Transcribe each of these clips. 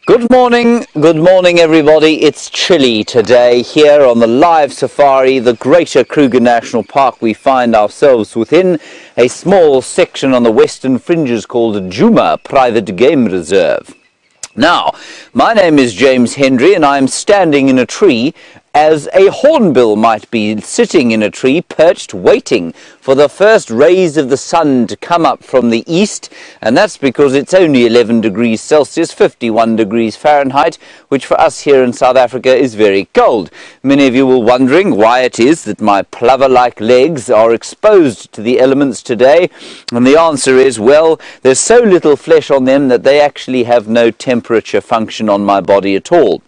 Good morning everybody. It's chilly today here on the live safari, the Greater Kruger National Park. We find ourselves within a small section on the western fringes called Djuma Private Game Reserve. Now, my name is James Hendry and I'm standing in a tree as a hornbill might be sitting in a tree, perched, waiting for the first rays of the sun to come up from the east, and that's because it's only 11 degrees Celsius, 51 degrees Fahrenheit, which for us here in South Africa is very cold. Many of you will be wondering why it is that my plover-like legs are exposed to the elements today, and the answer is, well, there's so little flesh on them that they actually have no temperature function on my body at all.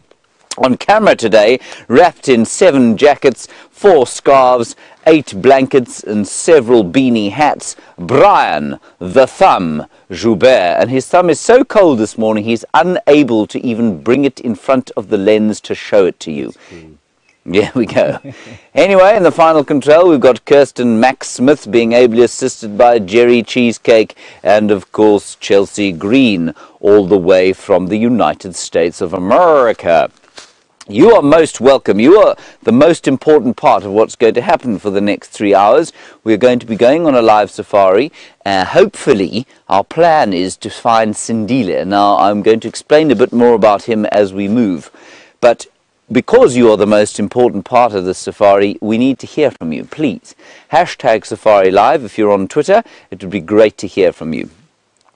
On camera today, wrapped in 7 jackets, 4 scarves, 8 blankets and several beanie hats, Brian, the thumb, Joubert. And his thumb is so cold this morning he's unable to even bring it in front of the lens to show it to you. There we go. Anyway, in the final control, we've got Kirsten Max Smith being ably assisted by Jerry Cheesecake and, of course, Chelsea Green, all the way from the United States of America. You are most welcome. You are the most important part of what's going to happen for the next 3 hours. We're going to be going on a live safari. Hopefully, our plan is to find Sindile. Now, I'm going to explain a bit more about him as we move. But because you are the most important part of this safari, we need to hear from you. Please, hashtag Safari Live. If you're on Twitter, it would be great to hear from you.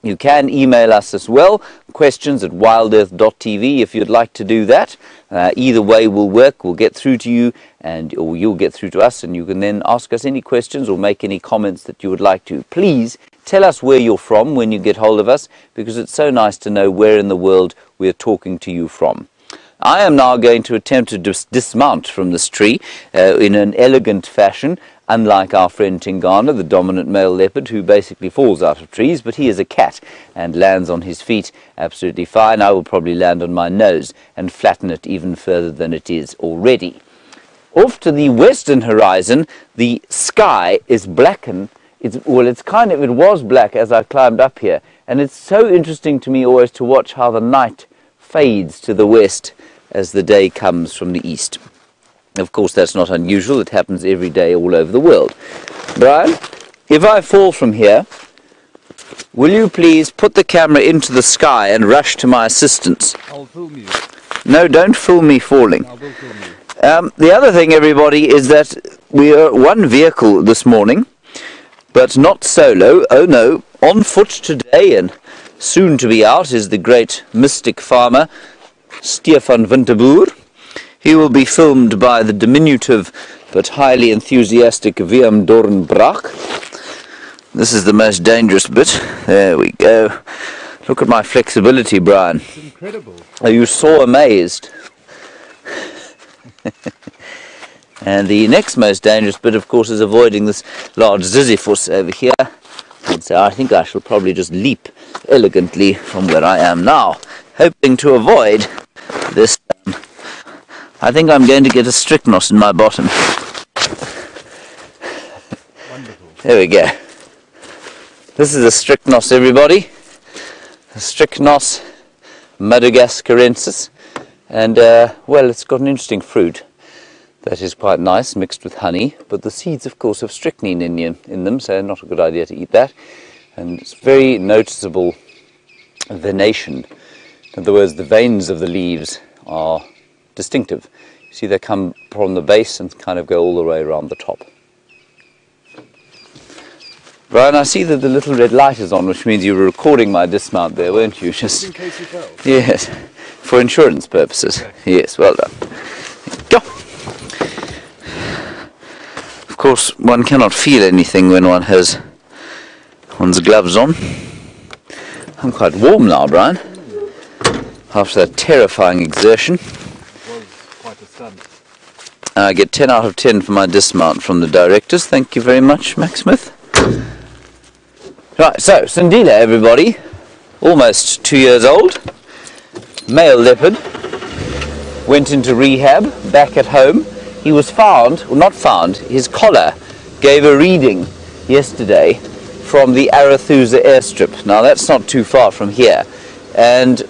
You can email us as well, questions at WildEarthTV if you'd like to do that. Either way will work. We'll get through to you, or you'll get through to us, and you can then ask us any questions or make any comments that you would like to. Please tell us where you're from when you get hold of us, because it's so nice to know where in the world we're talking to you from. I am now going to attempt to dismount from this tree in an elegant fashion, unlike our friend Tingana, the dominant male leopard, who basically falls out of trees, but he is a cat and lands on his feet absolutely fine. I will probably land on my nose and flatten it even further than it is already. Off to the western horizon, the sky is blackened. It was black as I climbed up here, and it's so interesting to me always to watch how the night fades to the west as the day comes from the east. Of course, that's not unusual. It happens every day all over the world. Brian, if I fall from here, will you please put the camera into the sky and rush to my assistance? I'll film you. No, don't film me falling. I will film you. The other thing, everybody, is that we are one vehicle this morning, but not solo. Oh no, on foot today and soon to be out is the great mystic farmer, Stefan Winterboer. He will be filmed by the diminutive but highly enthusiastic Willem Doornbraak. This is the most dangerous bit. There we go. Look at my flexibility, Brian. It's incredible. Are you so amazed? And the next most dangerous bit, of course, is avoiding this large Sisyphus over here. And so I think I shall probably just leap elegantly from where I am now, hoping to avoid this. I think I'm going to get a strychnos in my bottom. Wonderful. There we go. This is a strychnos, everybody. A strychnos madagascarensis. And, well, it's got an interesting fruit that is quite nice, mixed with honey. But the seeds, of course, have strychnine in them, so not a good idea to eat that. And it's very noticeable venation. In other words, the veins of the leaves are distinctive. You see, they come from the base and kind of go all the way around the top. Brian, I see that the little red light is on, which means you were recording my dismount there, weren't you? Just in case you fell. Yes, for insurance purposes. Okay. Yes, well done. Go. Of course, one cannot feel anything when one has one's gloves on. I'm quite warm now, Brian, after that terrifying exertion. I get 10 out of 10 for my dismount from the directors. Thank you very much, Max Smith. Right, so Sindile, everybody, almost 2 years old, male leopard, went into rehab, back at home. He was found, well, not found, his collar gave a reading yesterday from the Arathusa airstrip. Now that's not too far from here, and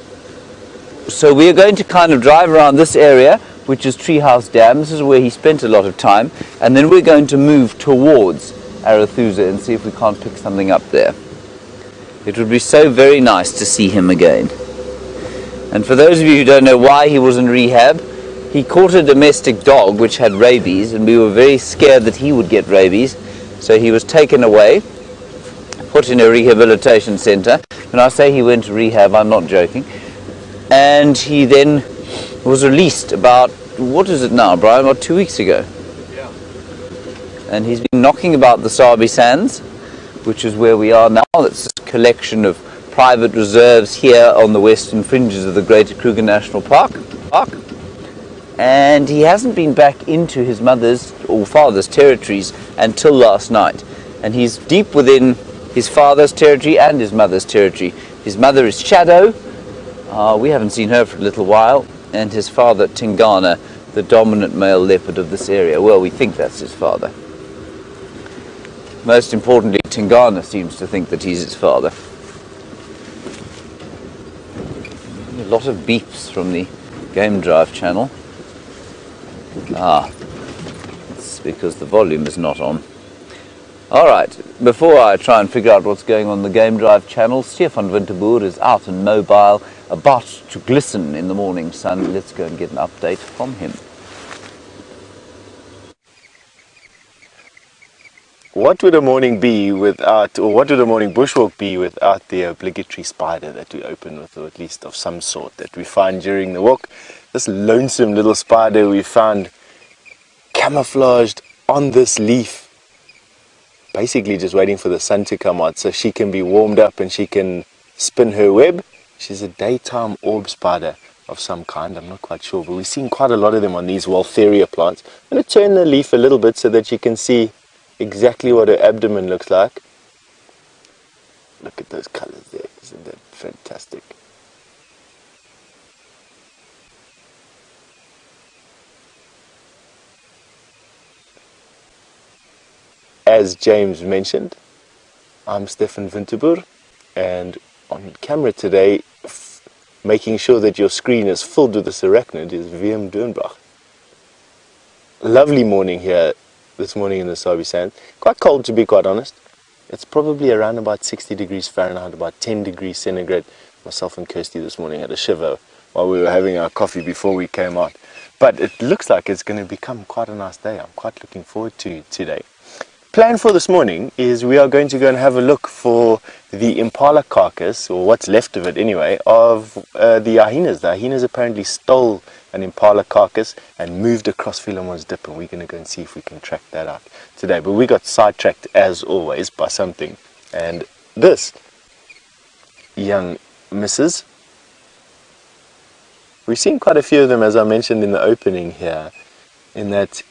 So we are going to kind of drive around this area, which is Treehouse Dam. This is where he spent a lot of time, and then we're going to move towards Arathusa and see if we can't pick something up there. It would be so very nice to see him again. And for those of you who don't know why he was in rehab, he caught a domestic dog which had rabies, and we were very scared that he would get rabies, so he was taken away, put in a rehabilitation centre. When I say he went to rehab, I'm not joking. And he then was released about, what is it now, Brian, about 2 weeks ago? Yeah. And he's been knocking about the Sabi Sands, which is where we are now. It's a collection of private reserves here on the western fringes of the Greater Kruger National Park. And he hasn't been back into his mother's or father's territories until last night. And he's deep within his father's territory and his mother's territory. His mother is Shadow. We haven't seen her for a little while, and his father, Tingana, the dominant male leopard of this area. Well, we think that's his father. Most importantly, Tingana seems to think that he's his father. A lot of beeps from the Game Drive channel. It's because the volume is not on. Alright, before I try and figure out what's going on the Game Drive channel, Stefan Winterboer is out and mobile, about to glisten in the morning sun. Let's go and get an update from him. What would a morning be without, or what would a morning bushwalk be without the obligatory spider that we open with, or at least of some sort that we find during the walk? This lonesome little spider we found camouflaged on this leaf, basically just waiting for the sun to come out so she can be warmed up and she can spin her web. She's a daytime orb spider of some kind, I'm not quite sure, but we've seen quite a lot of them on these Waltheria plants. I'm going to turn the leaf a little bit so that you can see exactly what her abdomen looks like. Look at those colors there, isn't that fantastic? As James mentioned, I'm Stefan Winterboer, and on camera today, making sure that your screen is filled with this arachnid, is VM Doornbach. Lovely morning here this morning in the Sabi Sands. Quite cold, to be quite honest. It's probably around about 60 degrees Fahrenheit, about 10 degrees centigrade. Myself and Kirsty this morning had a shiver while we were having our coffee before we came out. But it looks like it's going to become quite a nice day. I'm quite looking forward to today. Plan for this morning is we are going to go and have a look for the impala carcass, or what's left of it anyway, of the hyenas. The hyenas apparently stole an impala carcass and moved across Philemon's Dip, and we're going to go and see if we can track that out today. But we got sidetracked as always by something, and this young missus, we've seen quite a few of them, as I mentioned in the opening here, in that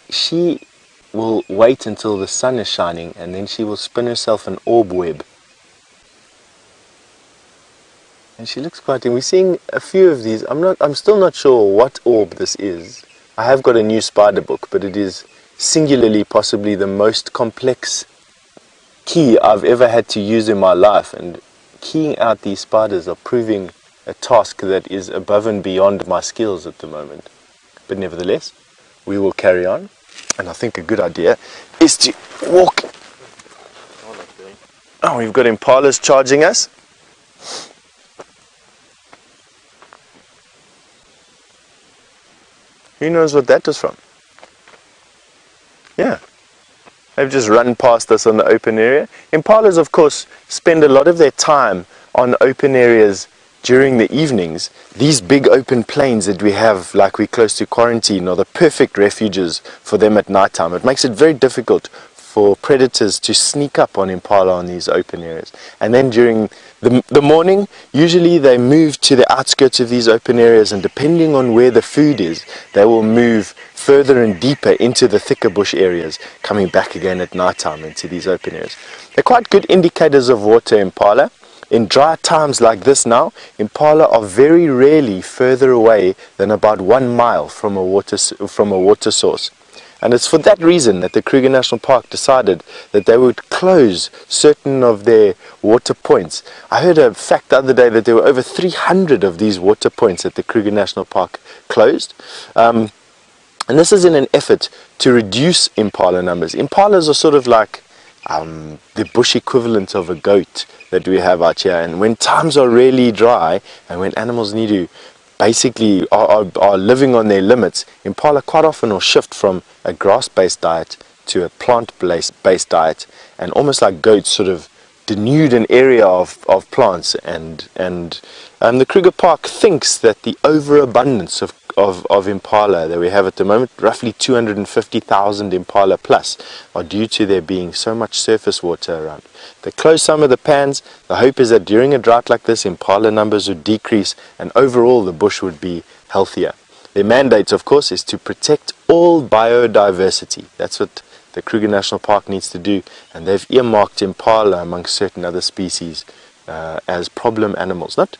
she will wait until the sun is shining and then she will spin herself an orb web. And she looks quite, and we're seeing a few of these. I'm still not sure what orb this is. I have got a new spider book, but it is singularly possibly the most complex key I've ever had to use in my life, and keying out these spiders are proving a task that is above and beyond my skills at the moment. But nevertheless, we will carry on. And I think a good idea is to walk. Oh, we've got impalas charging us. Who knows what that was from? Yeah. They've just run past us on the open area. Impalas, of course, spend a lot of their time on open areas during the evenings. These big open plains that we have, like we're close to quarantine, are the perfect refuges for them at night time. It makes it very difficult for predators to sneak up on impala on these open areas. And then during the morning, usually they move to the outskirts of these open areas, and depending on where the food is, they will move further and deeper into the thicker bush areas, coming back again at night time into these open areas. They're quite good indicators of water, impala. In dry times like this now, impala are very rarely further away than about 1 mile from a water source. And it's for that reason that the Kruger National Park decided that they would close certain of their water points. I heard a fact the other day that there were over 300 of these water points at the Kruger National Park closed. And this is in an effort to reduce impala numbers. Impalas are sort of like the bush equivalent of a goat that we have out here. And when times are really dry and when animals need to basically are living on their limits, impala quite often will shift from a grass-based diet to a plant-based diet, and almost like goats sort of denude an area of plants. And the Kruger Park thinks that the overabundance of impala that we have at the moment, roughly 250,000 impala plus, are due to there being so much surface water around. They close some of the pans. The hope is that during a drought like this, impala numbers would decrease and overall the bush would be healthier. Their mandate, of course, is to protect all biodiversity. That's what the Kruger National Park needs to do, and they've earmarked impala amongst certain other species as problem animals. Not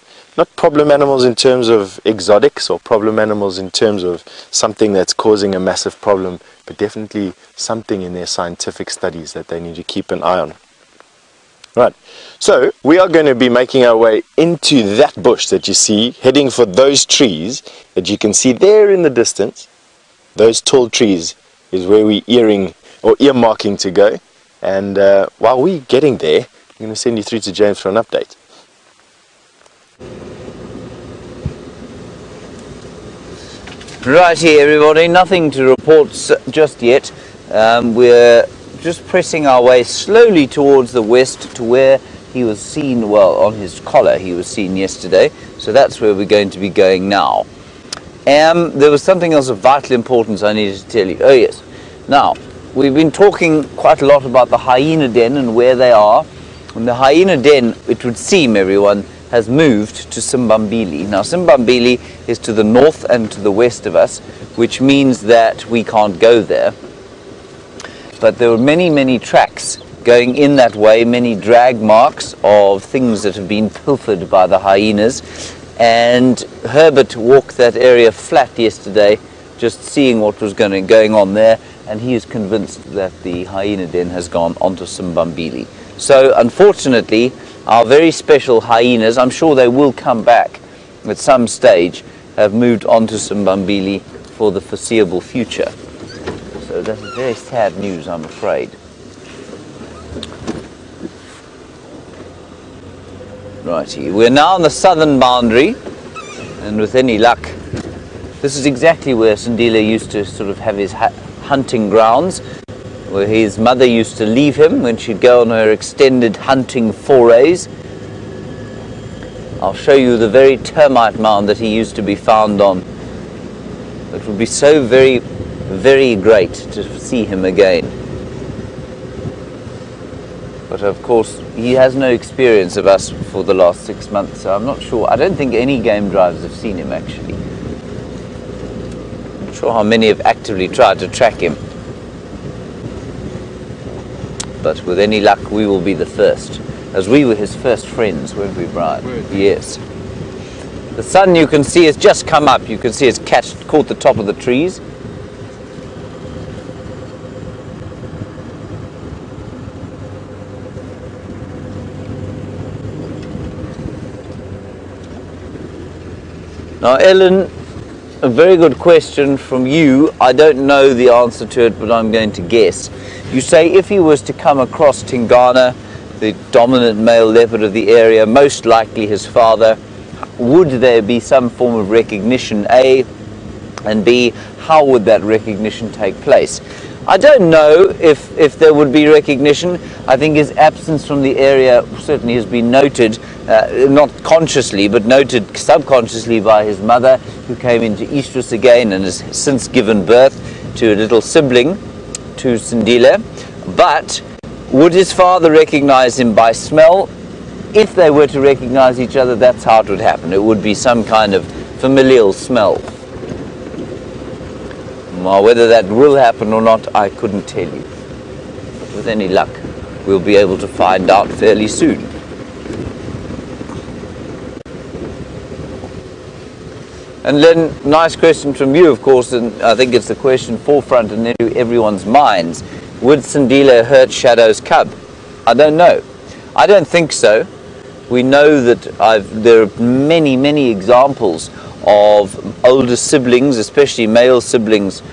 problem animals in terms of exotics or problem animals in terms of something that's causing a massive problem, but definitely something in their scientific studies that they need to keep an eye on. Right, so we are going to be making our way into that bush that you see, heading for those trees that you can see there in the distance. Those tall trees is where we're earmarking to go. And while we're getting there, I'm going to send you through to James for an update. Right here, everybody, nothing to report just yet. We're just pressing our way slowly towards the west to where he was seen, well, on his collar he was seen yesterday, so that's where we're going to be going now. There was something else of vital importance I needed to tell you. Oh yes, now we've been talking quite a lot about the hyena den and where they are, and the hyena den, it would seem, everyone, has moved to Simbambili. Now Simbambili is to the north and to the west of us, which means that we can't go there. But there were many tracks going in that way, many drag marks of things that have been pilfered by the hyenas. And Herbert walked that area flat yesterday, just seeing what was going on there, and he is convinced that the hyena den has gone onto Simbambili. So unfortunately, our very special hyenas, I'm sure they will come back at some stage, have moved on to Simbambili for the foreseeable future. So that's very sad news, I'm afraid. Righty, we're now on the southern boundary, and with any luck, this is exactly where Sandile used to sort of have his hunting grounds, where his mother used to leave him when she'd go on her extended hunting forays. I'll show you the very termite mound that he used to be found on. It would be so very great to see him again. But of course, he has no experience of us for the last 6 months, so I'm not sure. I don't think any game drivers have seen him, actually. I'm not sure how many have actively tried to track him. But with any luck, we will be the first, as we were his first friends, weren't we, Brian? Yes. The sun, you can see, has just come up. You can see it's caught the top of the trees. Now, Ellen, a very good question from you. I don't know the answer to it, but I'm going to guess. You say if he was to come across Tingana, the dominant male leopard of the area, most likely his father, would there be some form of recognition, A, and B, how would that recognition take place? I don't know if there would be recognition. I think his absence from the area certainly has been noted, not consciously, but noted subconsciously by his mother, who came into estrus again and has since given birth to a little sibling, to Sandile. But would his father recognize him by smell? If they were to recognize each other, that's how it would happen. It would be some kind of familial smell. Well, whether that will happen or not, I couldn't tell you. But with any luck, we'll be able to find out fairly soon. And then, nice question from you, of course, and I think it's the question forefront in everyone's minds. Would Tsindile hurt Shadow's cub? I don't know. I don't think so. We know that there are many, many examples of older siblings, especially male siblings,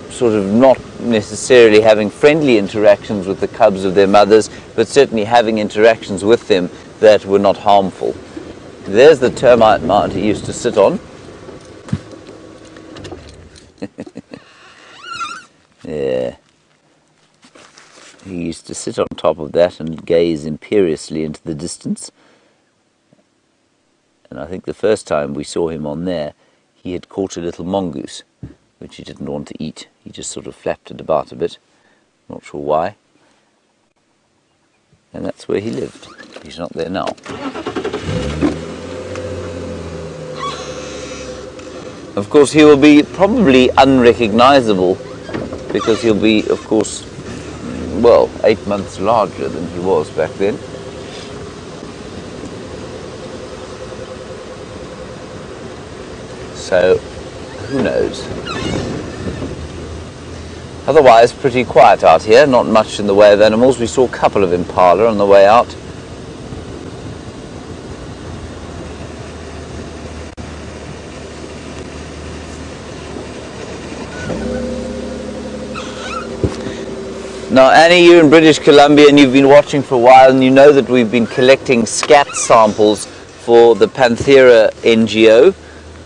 sort of not necessarily having friendly interactions with the cubs of their mothers, but certainly having interactions with them that were not harmful. There's the termite mound he used to sit on. Yeah. He used to sit on top of that and gaze imperiously into the distance. And I think the first time we saw him on there, he had caught a little mongoose, which he didn't want to eat. He just sort of flapped it about a bit. Not sure why. And that's where he lived. He's not there now. Of course, he will be probably unrecognizable because he'll be, of course, well, 8 months larger than he was back then. So, who knows? Otherwise, pretty quiet out here, not much in the way of animals. We saw a couple of impala on the way out. Now, Annie, you're in British Columbia and you've been watching for a while, and you know that we've been collecting scat samples for the Panthera NGO,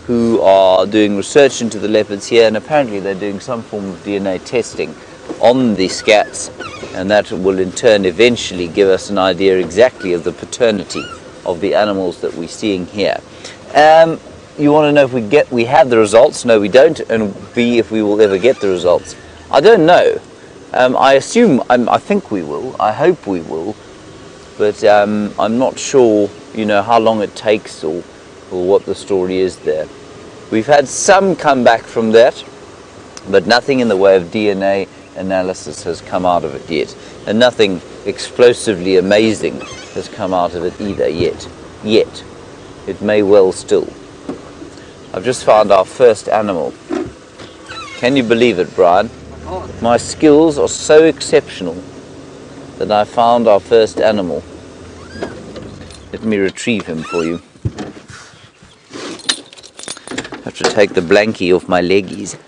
who are doing research into the leopards here, and apparently they're doing some form of DNA testing on the scats, and that will in turn eventually give us an idea exactly of the paternity of the animals that we're seeing here. You want to know if we have the results? No, we don't, and B, if we will ever get the results. I don't know. I assume, I think we will, I hope we will, but I'm not sure, you know, how long it takes or what the story is there. We've had some come back from that, but nothing in the way of DNA analysis has come out of it yet, and nothing explosively amazing has come out of it either yet. It may well still. I've just found our first animal. Can you believe it, Brian? My skills are so exceptional that I found our first animal. Let me retrieve him for you. I have to take the blankie off my leggies.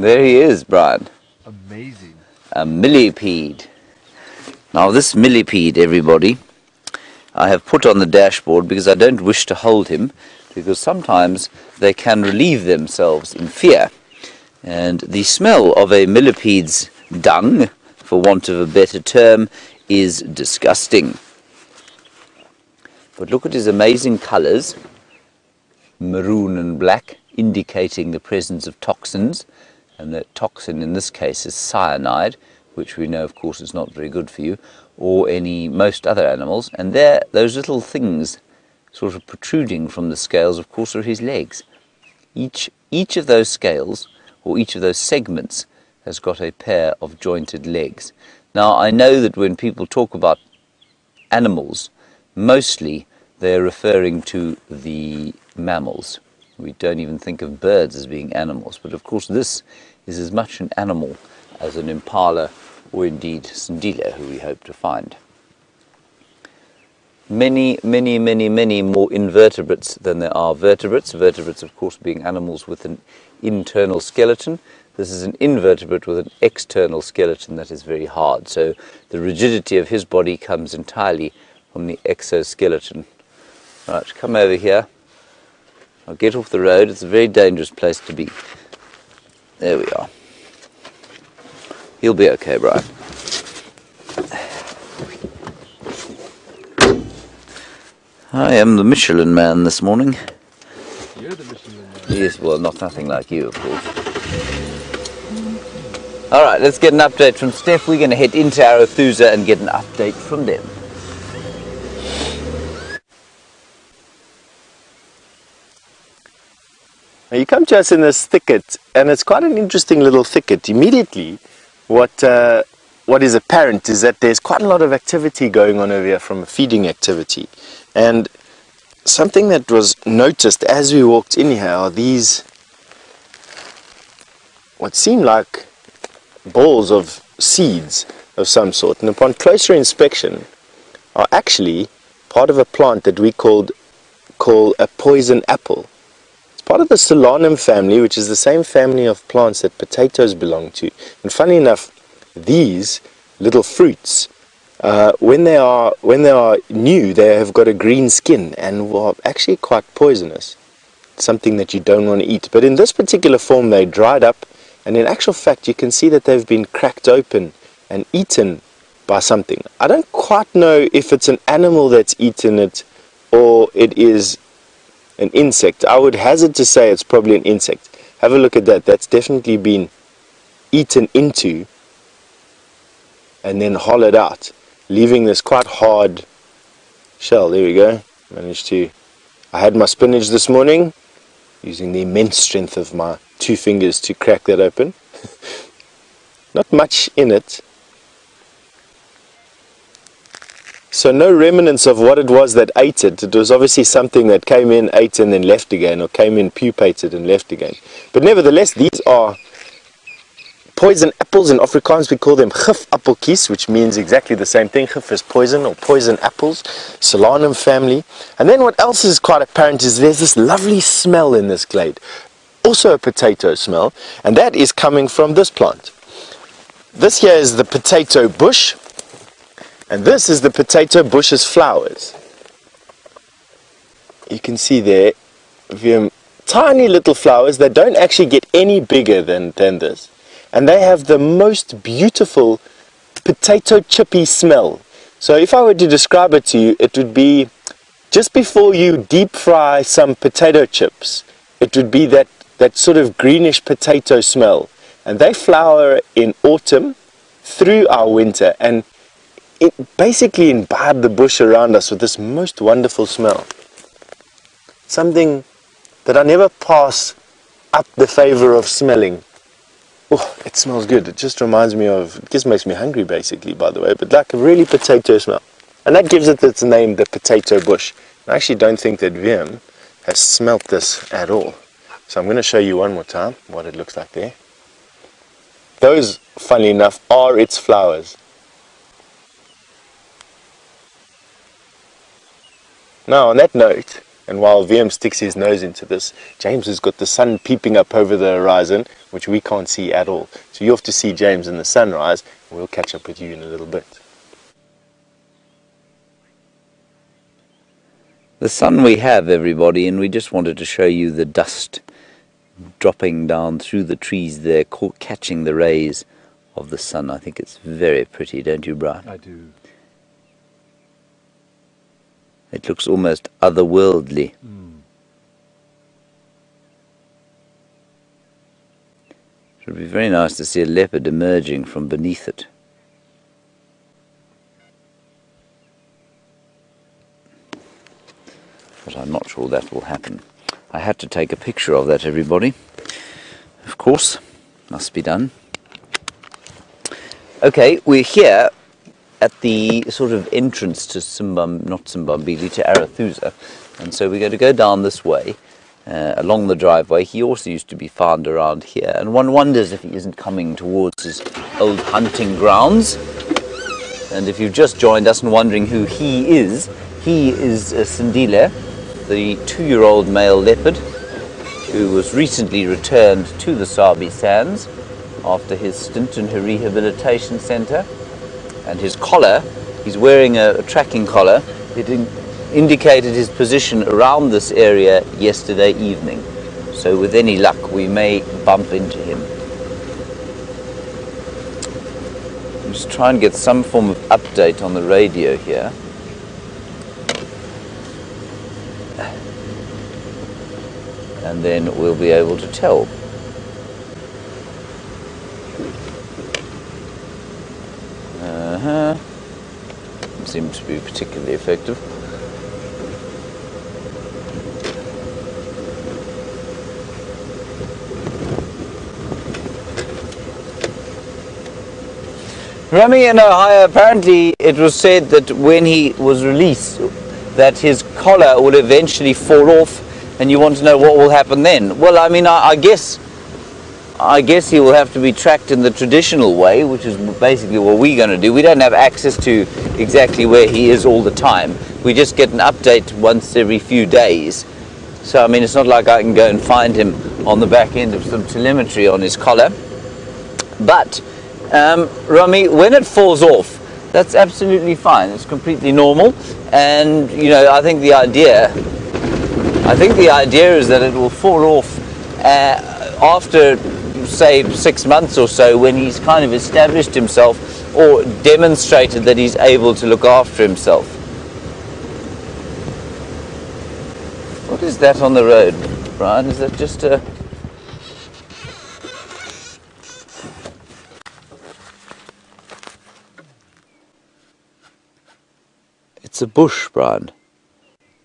There he is, Brian. Amazing. A millipede. Now this millipede, everybody, I have put on the dashboard because I don't wish to hold him, because sometimes they can relieve themselves in fear. And the smell of a millipede's dung, for want of a better term, is disgusting. But look at his amazing colours, maroon and black, indicating the presence of toxins. And that toxin in this case is cyanide, which we know of course is not very good for you, or most other animals. And there, those little things sort of protruding from the scales, of course, are his legs. Each of those scales, or each of those segments, has got a pair of jointed legs. Now, I know that when people talk about animals, mostly they're referring to the mammals. We don't even think of birds as being animals, but of course this is as much an animal as an impala or indeed Tsindile, who we hope to find. Many, many, many, many more invertebrates than there are vertebrates. Vertebrates, of course, being animals with an internal skeleton. This is an invertebrate with an external skeleton that is very hard. So the rigidity of his body comes entirely from the exoskeleton. Right, come over here. I'll get off the road. It's a very dangerous place to be. There we are. He'll be okay, Brian. I am the Michelin man this morning. You're the Michelin man. Yes, well, nothing like you, of course. All right, let's get an update from Steph. We're going to head into Arathusa and get an update from them. Now you come to us in this thicket, and it's quite an interesting little thicket. Immediately, what is apparent is that there's quite a lot of activity going on over here from a feeding activity. And something that was noticed as we walked in here are these, what seem like balls of seeds of some sort, and upon closer inspection are actually part of a plant that we call a poison apple. It's part of the Solanum family, which is the same family of plants that potatoes belong to. And funny enough, these little fruits, when they are new, they have got a green skin and are actually quite poisonous. Something that you don't want to eat. But in this particular form, they dried up, and in actual fact, you can see that they've been cracked open and eaten by something. I don't quite know if it's an animal that's eaten it or it is an insect. I would hazard to say it's probably an insect. Have a look at that. That's definitely been eaten into and then hollowed out, leaving this quite hard shell. There we go. I had my spinach this morning, using the immense strength of my 2 fingers to crack that open. Not much in it. So no remnants of what it was that ate it. It was obviously something that came in, ate, and then left again, or came in, pupated, and left again. But nevertheless, these are poison apples. In Afrikaans we call them gif-appeltjies, which means exactly the same thing. Gif is poison, or poison apples. Solanum family. And then what else is quite apparent is there's this lovely smell in this glade. Also a potato smell, and that is coming from this plant. This here is the potato bush, and this is the potato bush's flowers. You can see there, tiny little flowers that don't actually get any bigger than this. And they have the most beautiful potato chippy smell. So if I were to describe it to you, it would be just before you deep fry some potato chips, it would be that sort of greenish potato smell. And they flower in autumn through our winter, and it basically imbibe the bush around us with this most wonderful smell. Something that I never pass up the favor of smelling. Oh, it smells good. It just reminds me of, it just makes me hungry basically, by the way, but like a really potato smell. And that gives it its name, the potato bush. I actually don't think that Willem has smelt this at all. So I'm going to show you one more time what it looks like there. Those, funnily enough, are its flowers. Now, on that note, and while VM sticks his nose into this, James has got the sun peeping up over the horizon, which we can't see at all. So you have to see James in the sunrise, and we'll catch up with you in a little bit. The sun we have, everybody, and we just wanted to show you the dust dropping down through the trees there, catching the rays of the sun. I think it's very pretty, don't you, Brian? I do. It looks almost otherworldly. It would be very nice to see a leopard emerging from beneath it. But I'm not sure that will happen. I had to take a picture of that, everybody. Of course, must be done. Okay, we're here at the sort of entrance to to Arathusa, and so we're going to go down this way along the driveway. He also used to be found around here, and one wonders if he isn't coming towards his old hunting grounds. And if you've just joined us and wondering who he is Sindile, the 2-year-old male leopard who was recently returned to the Sabi Sands after his stint in her rehabilitation centre. And his collar, he's wearing a tracking collar. It indicated his position around this area yesterday evening. So with any luck, we may bump into him. I'm just trying to get some form of update on the radio here. And then we'll be able to tell. Seems to be particularly effective. Rami in Ohio, apparently it was said that when he was released, that his collar will eventually fall off, and you want to know what will happen then. Well, I mean, I guess he will have to be tracked in the traditional way, which is basically what we're going to do. We don't have access to exactly where he is all the time. We just get an update once every few days. So, I mean, it's not like I can go and find him on the back end of some telemetry on his collar. But, Rami, when it falls off, that's absolutely fine. It's completely normal. And, you know, I think the idea is that it will fall off after, say, 6 months or so, when he's kind of established himself or demonstrated that he's able to look after himself. What is that on the road, Brian? Is that just a... It's a bush, Brian.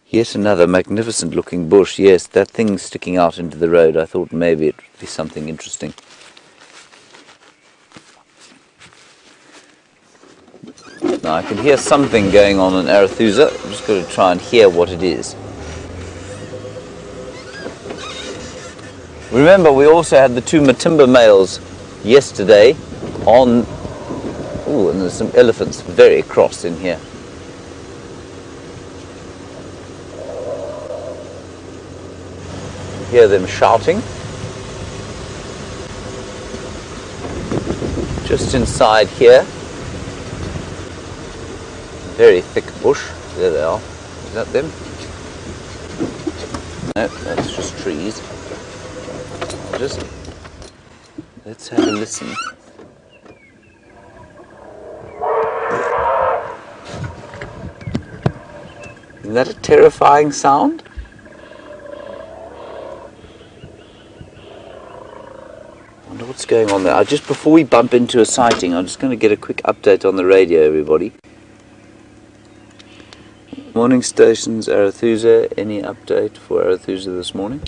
Yet another magnificent looking bush. Yes, that thing sticking out into the road. I thought maybe it would be something interesting. Now I can hear something going on in Arathusa. I'm just going to try and hear what it is. Remember, we also had the 2 Matimba males yesterday on... Ooh, and there's some elephants very cross in here. Hear them shouting. Just inside here. Very thick bush. There they are. Is that them? No, that's just trees. Let's have a listen. Isn't that a terrifying sound? I wonder what's going on there. Just before we bump into a sighting, I'm just going to get a quick update on the radio, everybody. Morning stations, Arathusa. Any update for Arathusa this morning?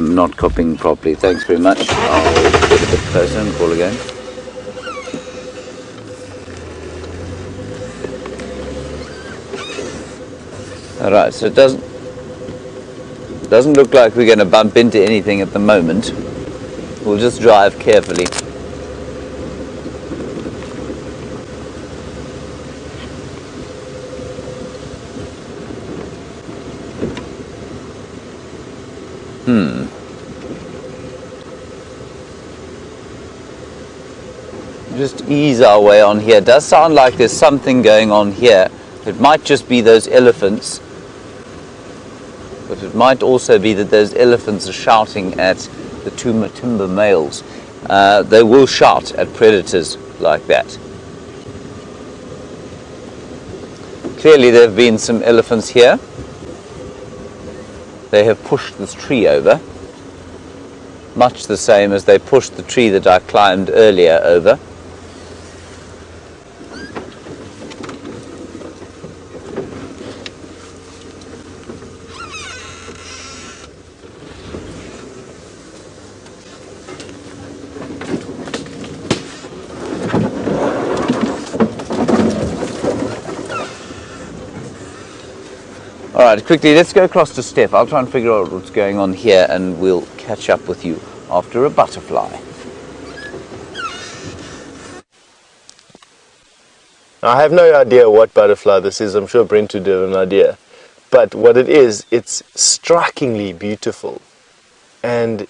Not copying properly. Thanks very much. I'll get a bit closer and call again. Alright, so it doesn't look like we're going to bump into anything at the moment. We'll just drive carefully. Just ease our way on here. It does sound like there's something going on here. It might just be those elephants, but it might also be that those elephants are shouting at the 2 Matimba males. They will shout at predators like that. Clearly there have been some elephants here. They have pushed this tree over, much the same as they pushed the tree that I climbed earlier over. Alright, quickly, let's go across to Steph. I'll try and figure out what's going on here and we'll catch up with you after a butterfly. I have no idea what butterfly this is. I'm sure Brent would have an idea. But what it is, it's strikingly beautiful. And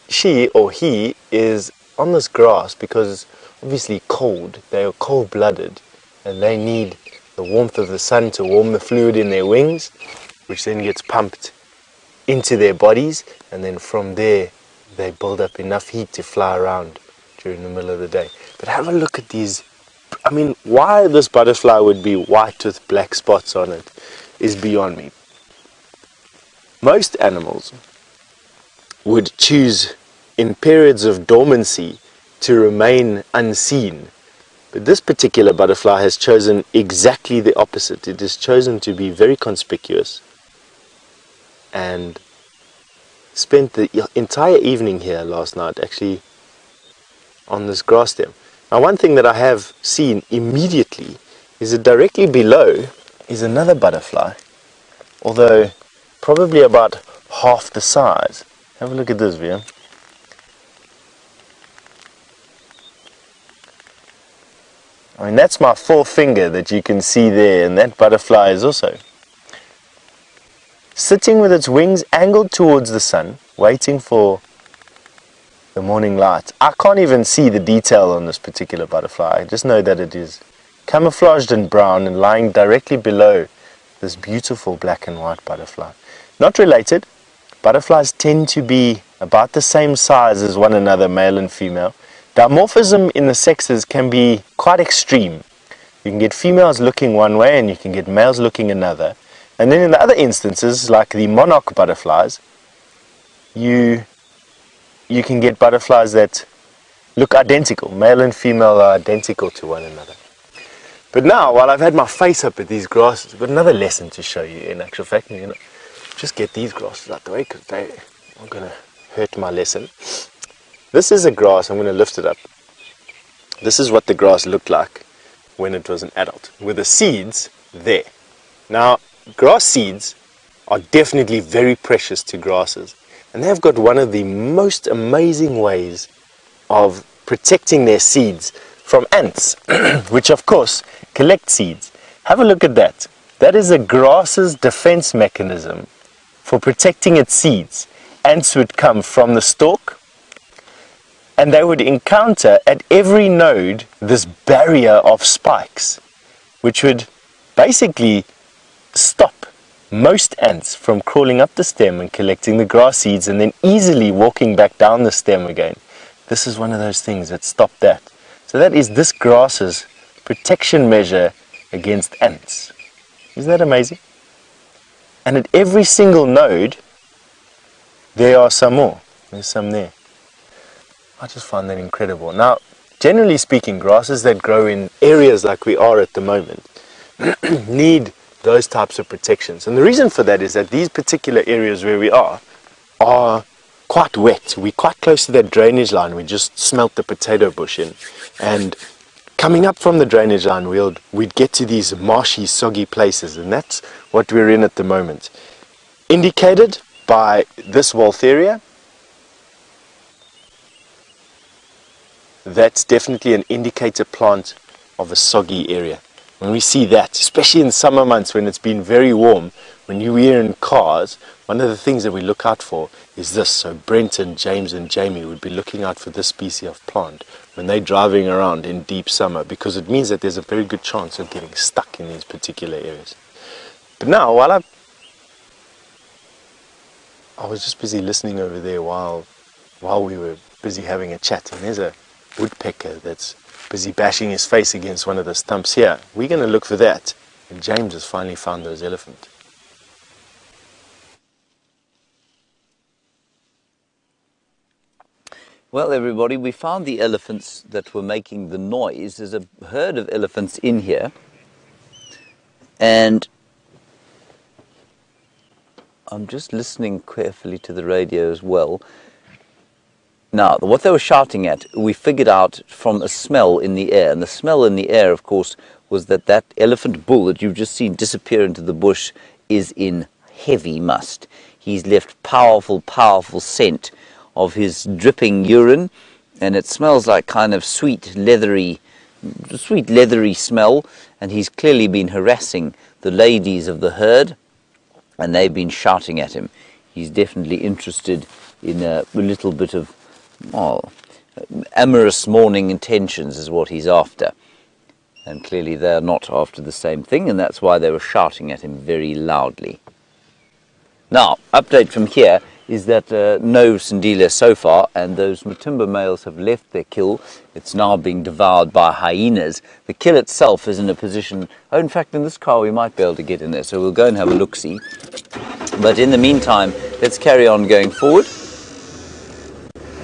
she or he is on this grass because it's obviously cold. They are cold-blooded and they need the warmth of the sun to warm the fluid in their wings, which then gets pumped into their bodies, and then from there they build up enough heat to fly around during the middle of the day. But have a look at these. I mean, why this butterfly would be white with black spots on it is beyond me. Most animals would choose in periods of dormancy to remain unseen. But this particular butterfly has chosen exactly the opposite. It has chosen to be very conspicuous and spent the entire evening here last night actually on this grass stem. Now, one thing that I have seen immediately is that directly below is another butterfly, although probably about half the size. Have a look at this view. I mean, that's my forefinger that you can see there, and that butterfly is also sitting with its wings angled towards the sun, waiting for the morning light. I can't even see the detail on this particular butterfly. I just know that it is camouflaged in brown and lying directly below this beautiful black and white butterfly. Not related. Butterflies tend to be about the same size as one another, male and female. Dimorphism in the sexes can be quite extreme. You can get females looking one way and you can get males looking another. And then in the other instances, like the monarch butterflies, you can get butterflies that look identical. Male and female are identical to one another. But now, while I've had my face up at these grasses, I've got another lesson to show you. In actual fact, I'm going to just get these grasses out the way because they are going to hurt my lesson. This is a grass. I'm going to lift it up. This is what the grass looked like when it was an adult, with the seeds there. Now, grass seeds are definitely very precious to grasses, and they've got one of the most amazing ways of protecting their seeds from ants, which of course collect seeds. Have a look at that. That is a grass's defense mechanism for protecting its seeds. Ants would come from the stalk, and they would encounter at every node this barrier of spikes, which would basically stop most ants from crawling up the stem and collecting the grass seeds and then easily walking back down the stem again. This is one of those things that stopped that. So that is this grass's protection measure against ants. Isn't that amazing? And at every single node, there are some more. There's some there. I just find that incredible. Now, generally speaking, grasses that grow in areas like we are at the moment need those types of protections. And the reason for that is that these particular areas where we are quite wet. We're quite close to that drainage line. We just smelt the potato bush in. And coming up from the drainage line, we'd get to these marshy, soggy places. And that's what we're in at the moment. Indicated by this Waltheria. That's definitely an indicator plant of a soggy area. When we see that, especially in summer months when it's been very warm, when you're in cars, one of the things that we look out for is this. So Brent and James and Jamie would be looking out for this species of plant when they're driving around in deep summer, because it means that there's a very good chance of getting stuck in these particular areas. But now, while I was just busy listening over there while we were busy having a chat, and there's a woodpecker that's busy bashing his face against one of the stumps here. We're going to look for that. And James has finally found those elephants. Well, everybody, we found the elephants that were making the noise. There's a herd of elephants in here. And I'm just listening carefully to the radio as well. Now, what they were shouting at, we figured out from a smell in the air. And the smell in the air, of course, was that elephant bull that you've just seen disappear into the bush is in heavy must. He's left powerful, powerful scent of his dripping urine. And it smells like kind of sweet, leathery smell. And he's clearly been harassing the ladies of the herd. And they've been shouting at him. He's definitely interested in a little bit of amorous morning intentions is what he's after. And clearly they're not after the same thing, and that's why they were shouting at him very loudly. Now, update from here is that no Sindile so far, and those Matumba males have left their kill. It's now being devoured by hyenas. The kill itself is in a position, in fact in this car we might be able to get in there, so we'll go and have a look-see. But in the meantime, let's carry on going forward.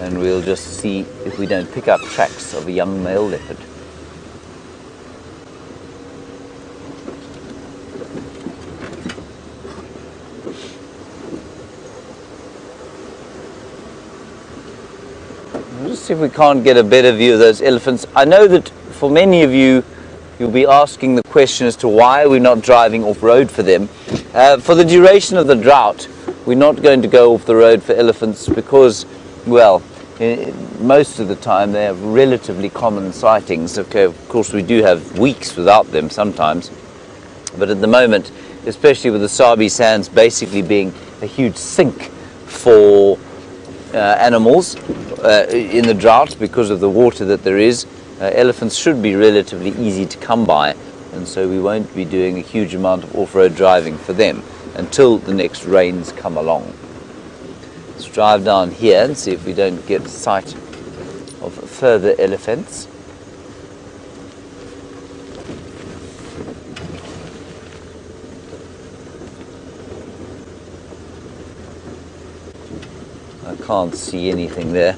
and we'll just see if we don't pick up tracks of a young male leopard. We'll just see if we can't get a better view of those elephants. I know that for many of you, you'll be asking the question as to why we're not driving off-road for them. For the duration of the drought, we're not going to go off the road for elephants because, well, most of the time they have relatively common sightings. Okay, of course we do have weeks without them sometimes, but at the moment, especially with the Sabi Sands basically being a huge sink for animals in the drought because of the water that there is, elephants should be relatively easy to come by, and so we won't be doing a huge amount of off-road driving for them until the next rains come along. Let's drive down here and see if we don't get sight of further elephants. I can't see anything there.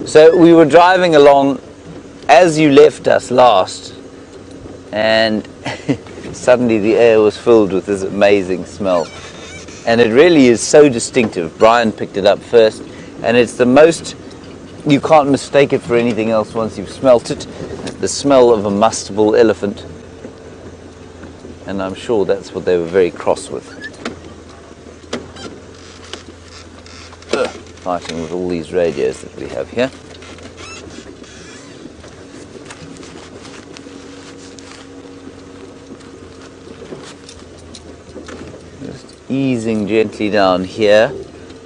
So we were driving along as you left us last, and suddenly the air was filled with this amazing smell. And it really is so distinctive. Brian picked it up first, and it's the most, you can't mistake it for anything else once you've smelt it. The smell of a mustable elephant. And I'm sure that's what they were very cross with. Fighting with all these radios that we have here. Easing gently down here.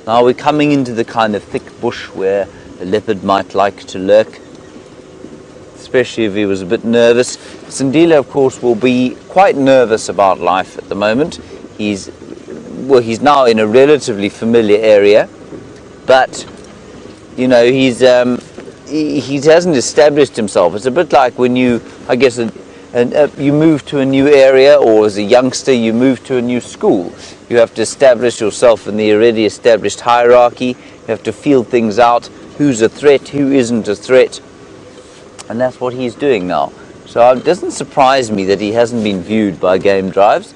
Now we're coming into the kind of thick bush where a leopard might like to lurk, especially if he was a bit nervous. Sandila, of course, will be quite nervous about life at the moment. He's now in a relatively familiar area, but you know, he hasn't established himself. It's a bit like when you, I guess, you move to a new area, or as a youngster you move to a new school. You have to establish yourself in the already established hierarchy. You have to feel things out, who's a threat, who isn't a threat, and that's what he's doing now. So it doesn't surprise me that he hasn't been viewed by game drives.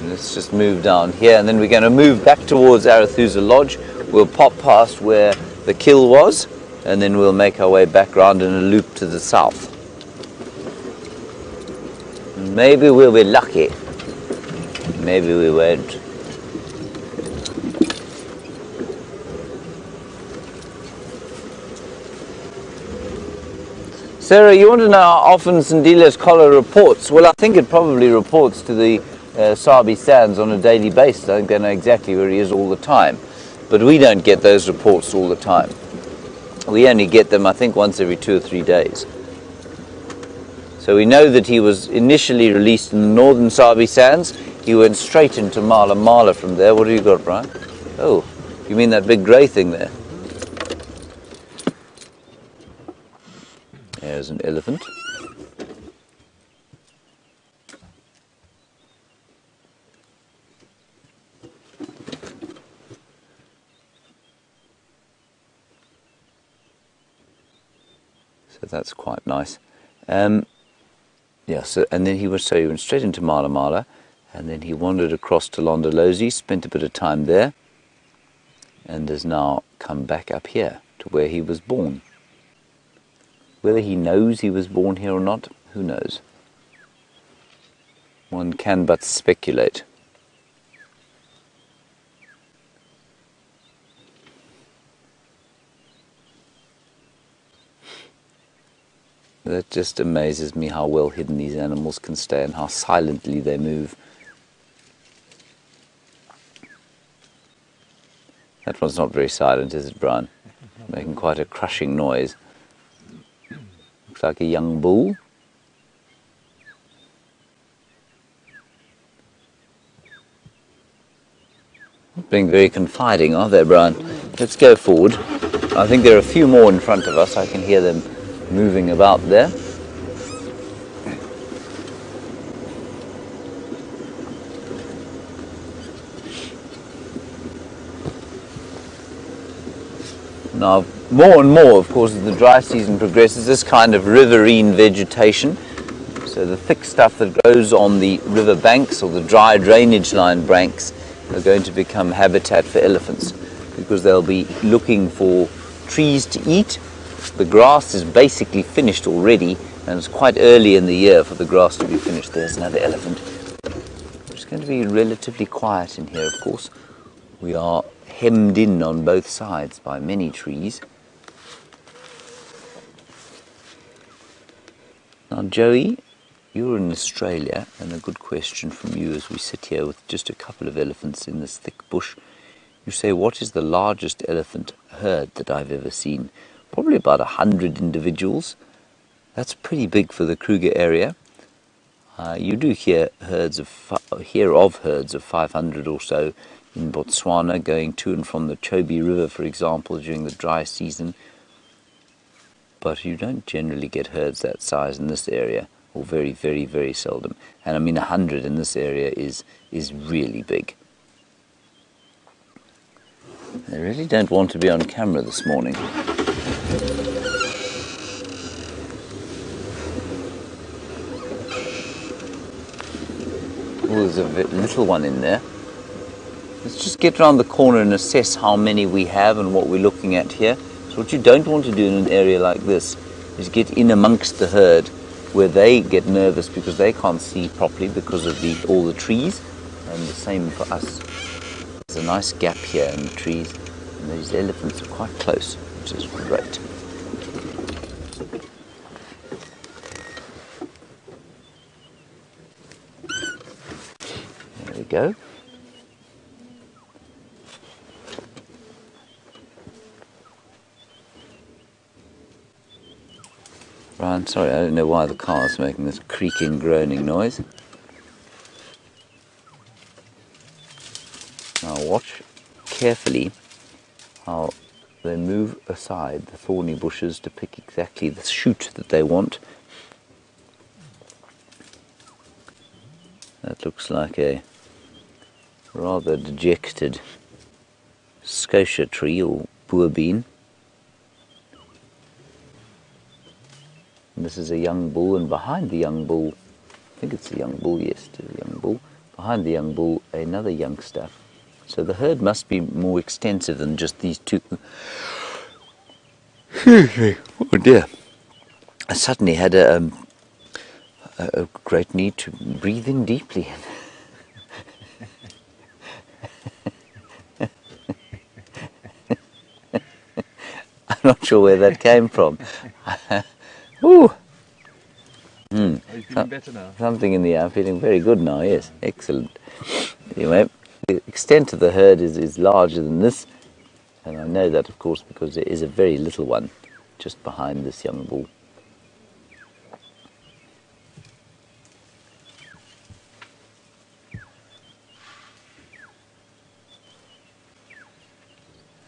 Let's just move down here, and then we're going to move back towards Arathusa Lodge. We'll pop past where the kill was, and then we'll make our way back round in a loop to the south. Maybe we'll be lucky. Maybe we won't. Sarah, you want to know how often Sandila's collar reports? Well, I think it probably reports to the Sabi Sands on a daily basis. I think they know exactly where he is all the time. But we don't get those reports all the time. We only get them, I think, once every 2 or 3 days. So we know that he was initially released in the northern Sabi Sands. He went straight into Mala Mala from there. What have you got, Brian? Oh, you mean that big grey thing there? There's an elephant. So that's quite nice. Yeah, so, and then he went straight into Mala Mala, and then he wandered across to Londolozi, spent a bit of time there, and has now come back up here to where he was born. Whether he knows he was born here or not, who knows? One can but speculate. That just amazes me how well hidden these animals can stay and how silently they move. That one's not very silent, is it, Brian? Making quite a crushing noise. Looks like a young bull. Being very confiding, are they, Brian? Let's go forward. I think there are a few more in front of us. I can hear them moving about there. Now, more and more, of course, as the dry season progresses, this kind of riverine vegetation, so the thick stuff that grows on the river banks or the dry drainage line banks, are going to become habitat for elephants, because they'll be looking for trees to eat. The grass is basically finished already, and it's quite early in the year for the grass to be finished. There's another elephant. It's going to be relatively quiet in here, of course. We are hemmed in on both sides by many trees. Now, Joey, you're in Australia, and a good question from you as we sit here with just a couple of elephants in this thick bush. You say, what is the largest elephant herd that I've ever seen? Probably about 100 individuals. That's pretty big for the Kruger area. You do hear herds of herds of 500 or so in Botswana, going to and from the Chobe River, for example, during the dry season. But you don't generally get herds that size in this area, or very, very, very seldom. And I mean, 100 in this area is really big. They really don't want to be on camera this morning. Oh, there's a little one in there. Let's just get around the corner and assess how many we have and what we're looking at here. So what you don't want to do in an area like this is get in amongst the herd where they get nervous because they can't see properly because of all the trees, and the same for us. There's a nice gap here in the trees, and these elephants are quite close, which is great. There we go. Brian, sorry, I don't know why the car's making this creaking, groaning noise. Now watch carefully how they move aside the thorny bushes to pick exactly the shoot that they want. That looks like a rather dejected scotia tree or boer bean. And this is a young bull, and behind the young bull, I think it's a young bull, yes, it's a young bull. Behind the young bull, another youngster. So the herd must be more extensive than just these two. Oh dear. I suddenly had a great need to breathe in deeply. I'm not sure where that came from. Ooh. Are you feeling better now? Something in the air. I'm feeling very good now, yes. Excellent. Anyway, the extent of the herd is larger than this, and I know that, of course, because there is a very little one just behind this young bull.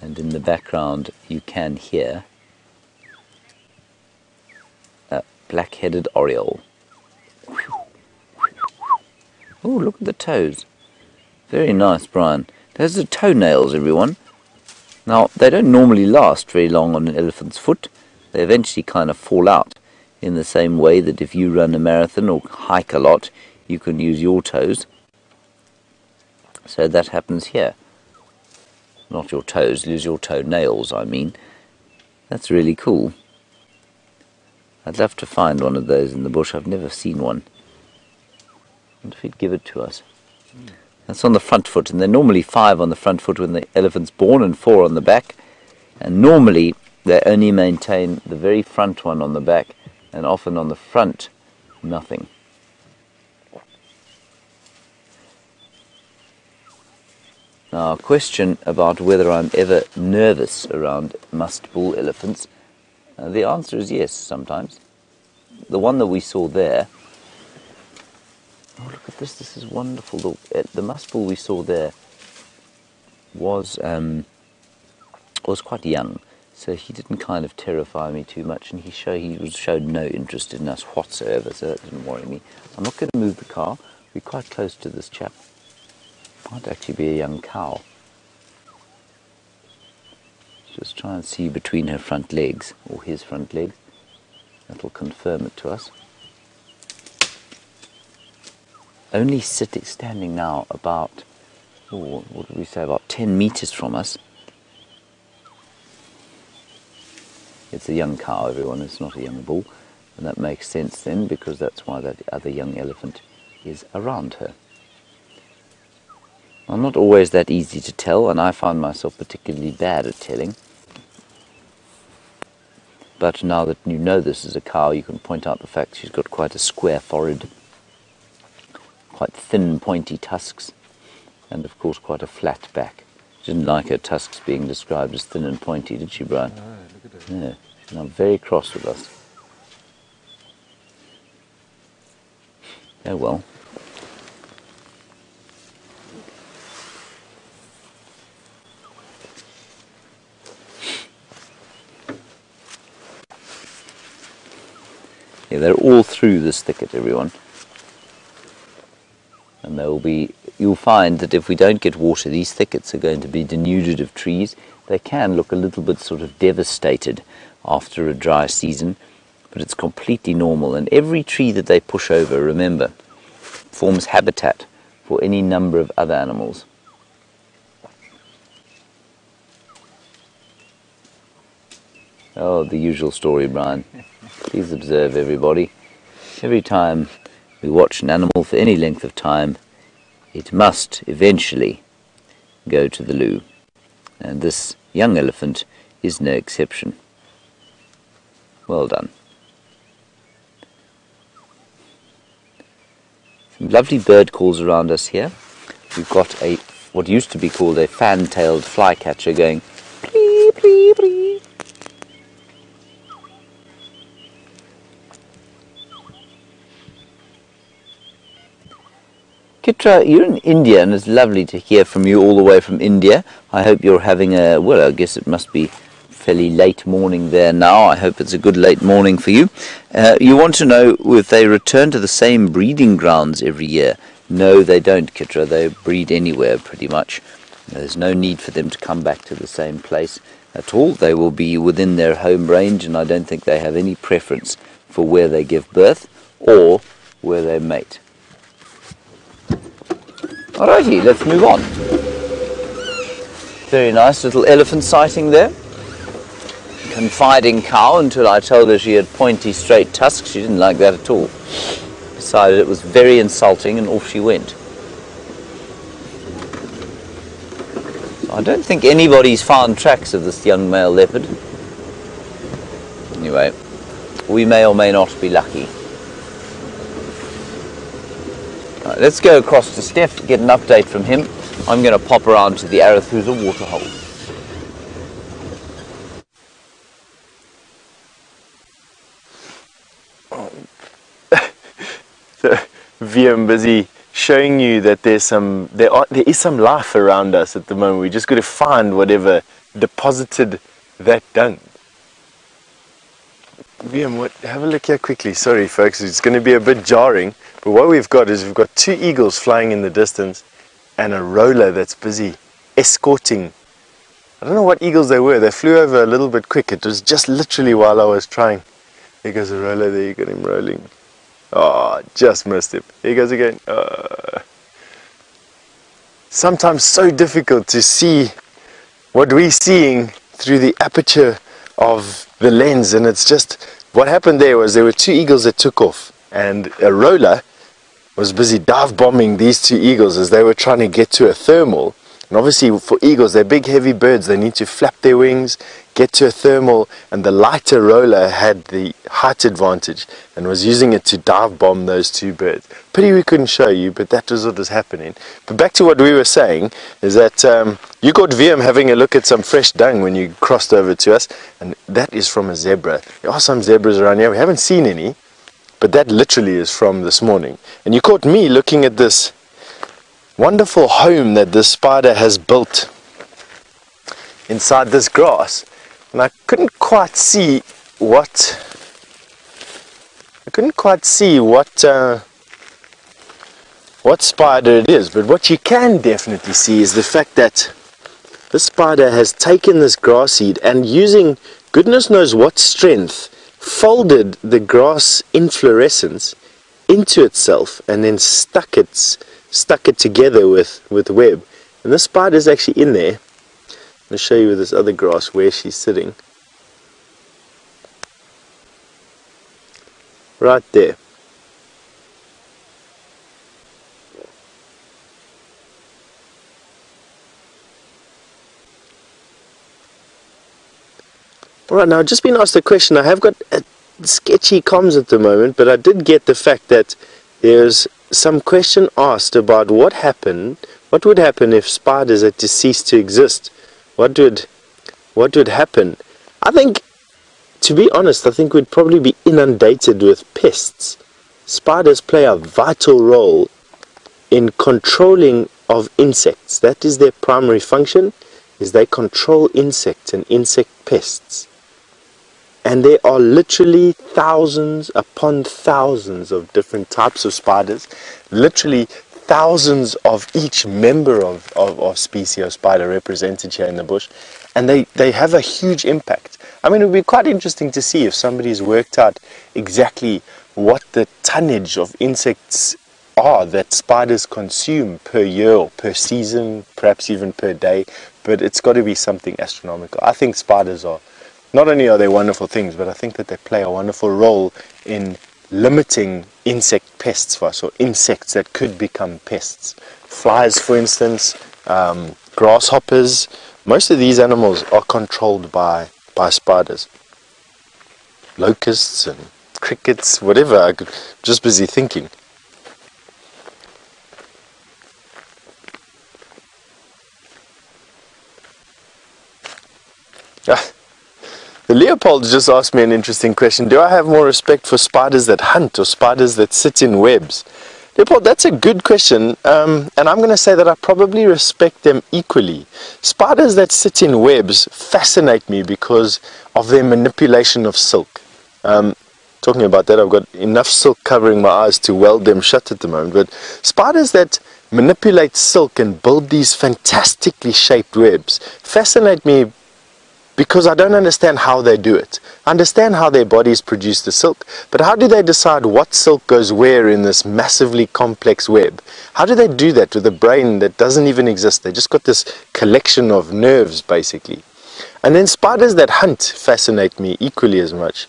And in the background you can hear a black-headed oriole. Oh, look at the toes. Very nice, Brian. Those are toenails, everyone. Now, they don't normally last very long on an elephant's foot. They eventually kind of fall out, in the same way that if you run a marathon or hike a lot, you can use your toes. So that happens here. Not your toes, lose your toenails, I mean. That's really cool. I'd love to find one of those in the bush. I've never seen one. I wonder if he'd give it to us. That's on the front foot, and there are normally 5 on the front foot when the elephant's born and 4 on the back. And normally they only maintain the very front one on the back, and often on the front, nothing. Now, a question about whether I'm ever nervous around musk bull elephants. The answer is yes, sometimes. The one that we saw there, oh look at this, this is wonderful. The musk bull we saw there was quite young, so he didn't kind of terrify me too much, and he showed no interest in us whatsoever, so that didn't worry me. I'm not going to move the car. We're quite close to this chap. Might actually be a young cow. Just try and see between her front legs, or his front legs. That'll confirm it to us. Only standing now about, what did we say, about 10 meters from us. It's a young cow, everyone, it's not a young bull. And that makes sense then, because that's why that other young elephant is around her. Well, not always that easy to tell, and I find myself particularly bad at telling. But now that you know this is a cow, you can point out the fact she's got quite a square forehead, quite thin, pointy tusks, and of course quite a flat back. She didn't like her tusks being described as thin and pointy, did she, Brian? No, look at it. Yeah, she's now very cross with us. Oh well. Yeah, they're all through this thicket, everyone. And you'll find that if we don't get water, these thickets are going to be denuded of trees. They can look a little bit sort of devastated after a dry season, but it's completely normal. And every tree that they push over, remember, forms habitat for any number of other animals. Oh, the usual story, Brian. Please observe, everybody. Every time we watch an animal for any length of time, it must eventually go to the loo. And this young elephant is no exception. Well done. Some lovely bird calls around us here. We've got what used to be called a fan-tailed flycatcher going plee, plee, plee. Kitra, you're in India, and it's lovely to hear from you all the way from India. I hope you're having well, I guess it must be fairly late morning there now. I hope it's a good late morning for you. You want to know if they return to the same breeding grounds every year. No, they don't, Kitra. They breed anywhere, pretty much. There's no need for them to come back to the same place at all. They will be within their home range, and I don't think they have any preference for where they give birth or where they mate. Alrighty, let's move on. Very nice little elephant sighting there. Confiding cow until I told her she had pointy, straight tusks. She didn't like that at all. Decided it was very insulting, and off she went. So I don't think anybody's found tracks of this young male leopard. Anyway, we may or may not be lucky. Right, let's go across to Steph, get an update from him. I'm going to pop around to the Arathusa waterhole. So, VM busy showing you that there is some life around us at the moment. We just got to find whatever deposited that dung. VM, have a look here quickly. Sorry folks, it's going to be a bit jarring, but what we've got is we've got two eagles flying in the distance and a roller that's busy escorting. I don't know what eagles they were. They flew over a little bit quick. It was just literally while I was trying. Here goes a roller, there you got him rolling. Oh, just missed him. Here goes again. Sometimes so difficult to see what we're seeing through the aperture of the lens, and it's just, what happened there was there were two eagles that took off, and a roller was busy dive bombing these two eagles as they were trying to get to a thermal. And obviously for eagles, they're big heavy birds, they need to flap their wings, get to a thermal, and the lighter roller had the height advantage and was using it to dive bomb those two birds. Pity we couldn't show you, but that was what was happening. But back to what we were saying, is that you got VM having a look at some fresh dung when you crossed over to us, and that is from a zebra. There are some zebras around here, we haven't seen any, but that literally is from this morning. And you caught me looking at this wonderful home that this spider has built inside this grass, and I couldn't quite see what spider it is, but what you can definitely see is the fact that this spider has taken this grass seed and using goodness knows what strength, folded the grass inflorescence into itself and then stuck it together with web. And this spider is actually in there. I'll show you with this other grass where she's sitting. Right there. Alright, now I've just been asked a question. I have got sketchy comms at the moment, but I did get the fact that there's some question asked about what would happen if spiders had to cease to exist. What would happen? I think, to be honest, I think we'd probably be inundated with pests. Spiders play a vital role in controlling of insects. That is their primary function, is they control insects and insect pests. And there are literally thousands upon thousands of different types of spiders, literally thousands of each member of species of spider represented here in the bush, and they have a huge impact. I mean, it would be quite interesting to see if somebody's worked out exactly what the tonnage of insects are that spiders consume per year or per season, perhaps even per day, but it's got to be something astronomical. I think spiders are, not only are they wonderful things, but I think that they play a wonderful role in limiting insect pests for us, or insects that could become pests. Flies, for instance, grasshoppers, most of these animals are controlled by spiders. Locusts and crickets, whatever, I'm just busy thinking. The leopold just asked me an interesting question. Do I have more respect for spiders that hunt or spiders that sit in webs? Leopold, that's a good question, and I'm going to say that I probably respect them equally. Spiders that sit in webs fascinate me because of their manipulation of silk. Talking about that, I've got enough silk covering my eyes to weld them shut at the moment, but spiders that manipulate silk and build these fantastically shaped webs fascinate me because I don't understand how they do it. I understand how their bodies produce the silk, but how do they decide what silk goes where in this massively complex web? How do they do that with a brain that doesn't even exist? They just got this collection of nerves, basically. And then spiders that hunt fascinate me equally as much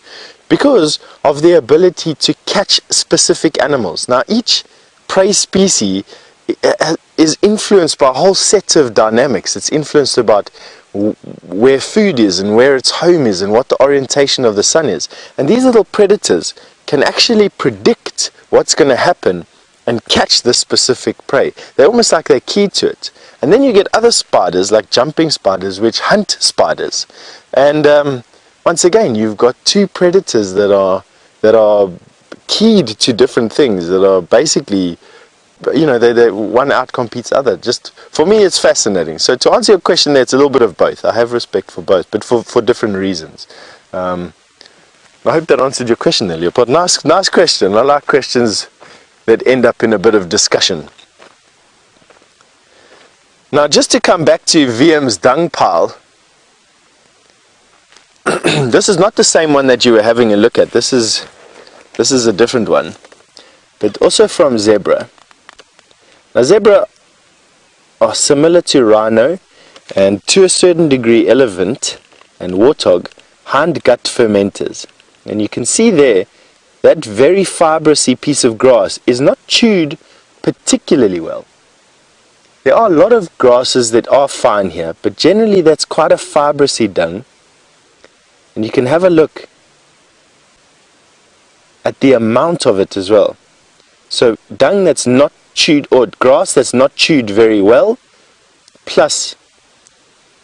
because of their ability to catch specific animals. Now, each prey species is influenced by a whole set of dynamics. It's influenced about where food is and where its home is and what the orientation of the sun is. And these little predators can actually predict what's going to happen and catch this specific prey. They're almost like they're keyed to it. And then you get other spiders, like jumping spiders, which hunt spiders. And once again, you've got two predators that are keyed to different things, that are basically, you know, they one outcompetes the other. Just for me, it's fascinating. So to answer your question, there, it's a little bit of both. I have respect for both, but for different reasons. I hope that answered your question there, Leopold. Nice question. I like questions that end up in a bit of discussion. Now, just to come back to VM's dung pile, this is not the same one that you were having a look at. This is a different one, but also from zebra. Now, zebra are similar to rhino and to a certain degree elephant and warthog, hindgut fermenters. And you can see there that very fibrousy piece of grass is not chewed particularly well. There are a lot of grasses that are fine here, but generally that's quite a fibrousy dung. And you can have a look at the amount of it as well. So dung that's not chewed, or grass that's not chewed very well, plus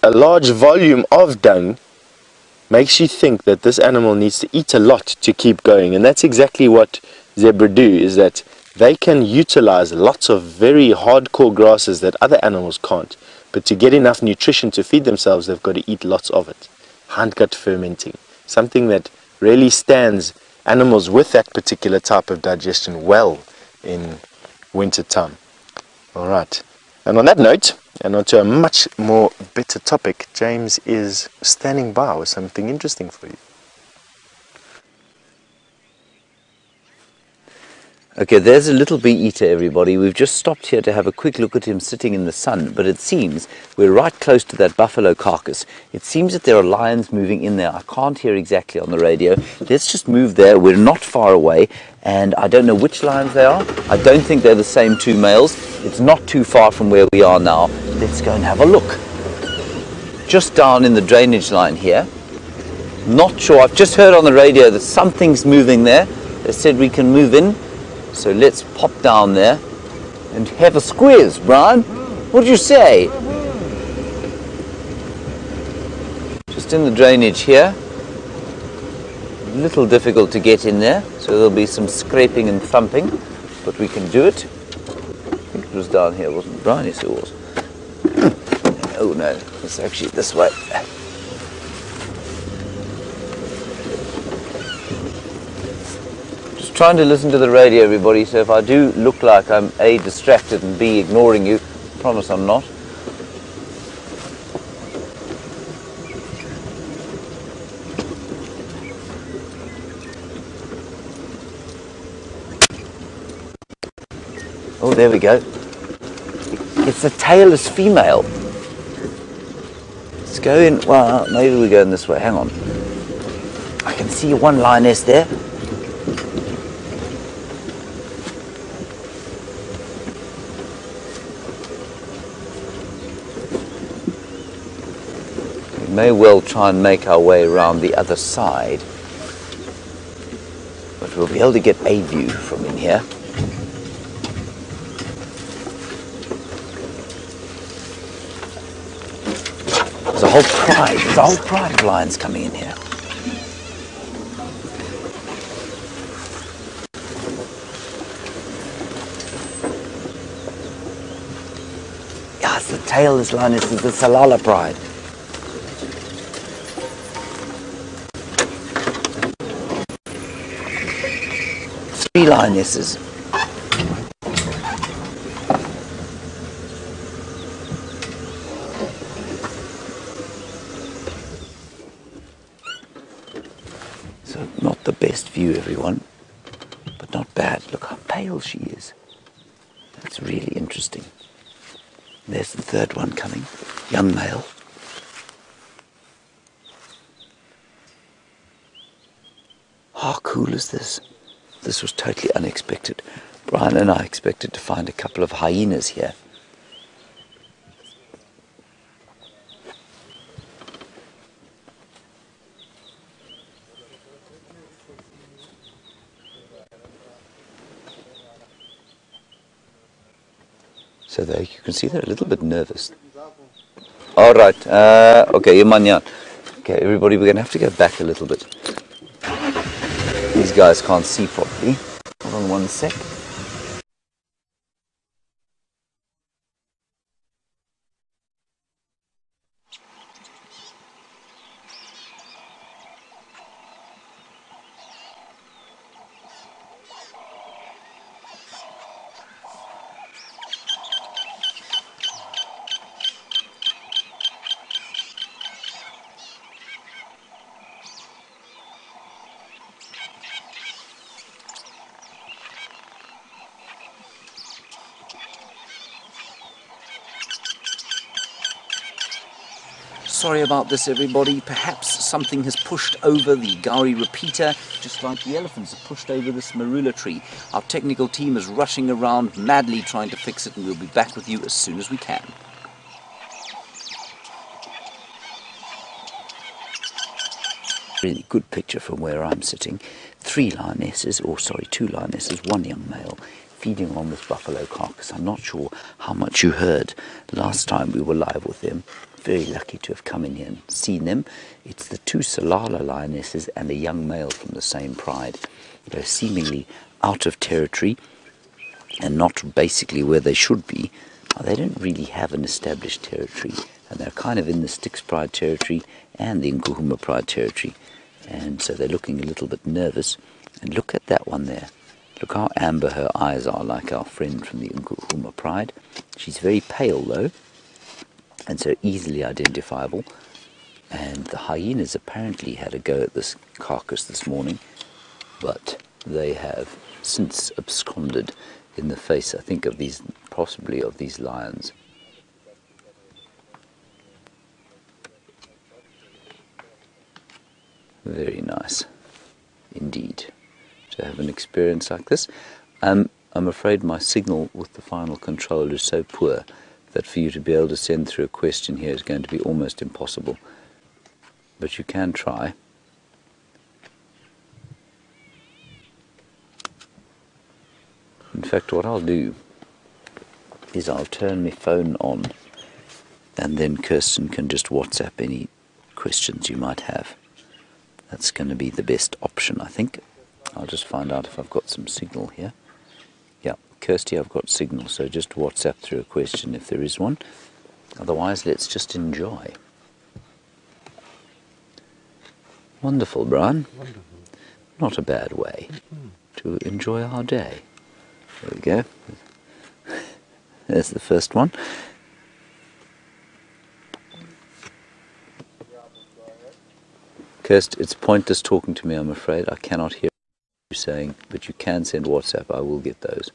a large volume of dung, makes you think that this animal needs to eat a lot to keep going. And that's exactly what zebra do, is that they can utilize lots of very hardcore grasses that other animals can't. But to get enough nutrition to feed themselves, they've got to eat lots of it. Hindgut fermenting, something that really stands animals with that particular type of digestion well in winter time. Alright, And on that note, and onto a much more better topic, James is standing by with something interesting for you. Okay, there's a little bee eater, everybody. We've just stopped here to have a quick look at him sitting in the sun, but it seems we're right close to that buffalo carcass. It seems that there are lions moving in there. I can't hear exactly on the radio. Let's just move there. We're not far away, and I don't know which lions they are. I don't think they're the same two males. It's not too far from where we are now. Let's go and have a look. Just down in the drainage line here. Not sure. I've just heard on the radio that something's moving there. They said we can move in. So let's pop down there and have a squiz, Brian. What did you say? Just in the drainage here. A little difficult to get in there, so there'll be some scraping and thumping, but we can do it. I think it was down here, wasn't it, Brian? Yes, it was. Oh no, it's actually this way. Trying to listen to the radio, everybody, so if I do look like I'm A, distracted, and B, ignoring you, I promise I'm not. Oh, there we go. It's a tailless female. Let's go in, well, maybe we're going this way, hang on. I can see one lioness there. May well try and make our way around the other side, but we'll be able to get a view from in here. There's a whole pride of lions coming in here. Yeah, it's the tailless lionesses, the Tsalala pride. Lionesses. So not the best view, everyone, but not bad. Look how pale she is. That's really interesting. There's the third one coming, young male. How cool is this? This was totally unexpected. Brian and I expected to find a couple of hyenas here. So there you can see they're a little bit nervous. All right. Okay, Imanyan. Okay, everybody, we're going to have to go back a little bit. These guys can't see properly. Hold on one sec. Sorry about this, everybody. Perhaps something has pushed over the Gauri repeater, just like the elephants have pushed over this marula tree. Our technical team is rushing around madly trying to fix it, and we'll be back with you as soon as we can. Really good picture from where I'm sitting. Two lionesses, one young male, feeding on this buffalo carcass. I'm not sure how much you heard last time we were live with them. Very lucky to have come in here and seen them. It's the two Tsalala lionesses and a young male from the same pride. They're seemingly out of territory and not basically where they should be. They don't really have an established territory, and they're kind of in the Styx pride territory and the Nkuhuma pride territory, and so they're looking a little bit nervous. And look at that one there, Look how amber her eyes are, like our friend from the Nkuhuma Pride. She's very pale though, and so easily identifiable. And the hyenas apparently had a go at this carcass this morning, but they have since absconded in the face, I think, of these, possibly of these lions. Very nice indeed to have an experience like this. I'm afraid my signal with the final control is so poor that for you to be able to send through a question here is going to be almost impossible. But you can try. In fact, what I'll do is I'll turn my phone on, and then Kirsten can just WhatsApp any questions you might have. That's going to be the best option, I think. I'll just find out if I've got some signal here. Yeah, Kirsty, I've got signal, so just WhatsApp through a question if there is one. Otherwise, let's just enjoy. Wonderful, Brian. Wonderful. Not a bad way to enjoy our day. There we go. There's the first one. Kirst, it's pointless talking to me, I'm afraid. I cannot hear you saying, but you can send WhatsApp. I will get those.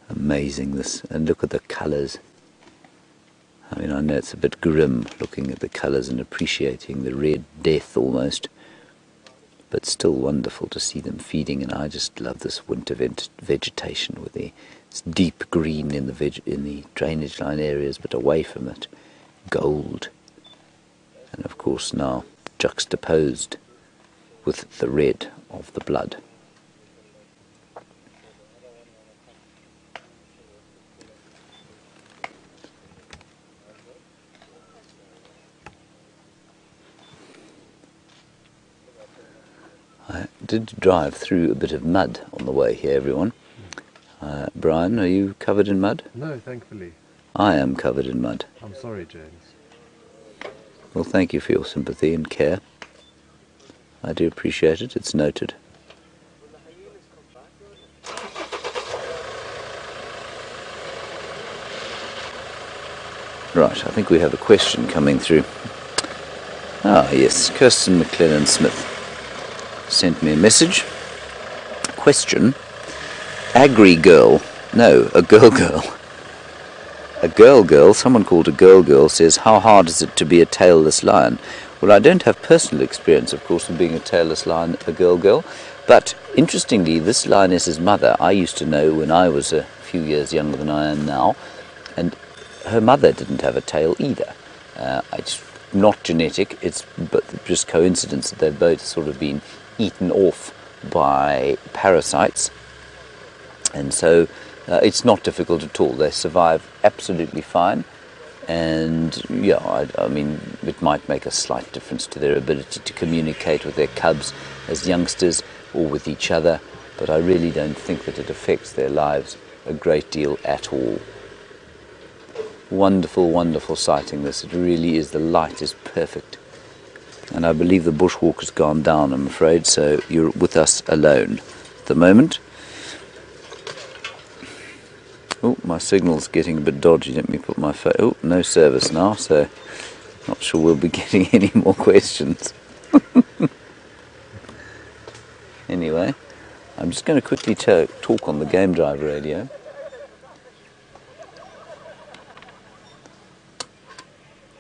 Amazing this, and look at the colours. I mean, I know it's a bit grim looking at the colours and appreciating the red death almost, but still wonderful to see them feeding. And I just love this winter vegetation with it's deep green in the drainage line areas, but away from it, gold, and of course now juxtaposed with the red of the blood. I did drive through a bit of mud on the way here, everyone. Brian, are you covered in mud? No, thankfully. I am covered in mud. I'm sorry, James. Well, thank you for your sympathy and care. I do appreciate it. It's noted. Right, I think we have a question coming through. Ah, yes, Kirsten McLennan Smith sent me a message. Question. Agri-girl. No, a girl. A girl, someone called a girl says, how hard is it to be a tailless lion? Well, I don't have personal experience, of course, of being a tailless lion, a girl. But interestingly, this lioness's mother, I used to know when I was a few years younger than I am now, and her mother didn't have a tail either. It's not genetic, it's but just coincidence that they've both sort of been eaten off by parasites, and so it's not difficult at all. They survive absolutely fine, and yeah, I mean, it might make a slight difference to their ability to communicate with their cubs as youngsters or with each other, but I really don't think that it affects their lives a great deal at all. Wonderful, wonderful sighting this. It really is. The light is perfect. And I believe the bushwalk has gone down, I'm afraid, so you're with us alone at the moment. Oh, my signal's getting a bit dodgy. Let me put my phone... Oh, no service now, so not sure we'll be getting any more questions. Anyway, I'm just going to quickly talk on the Game Drive radio.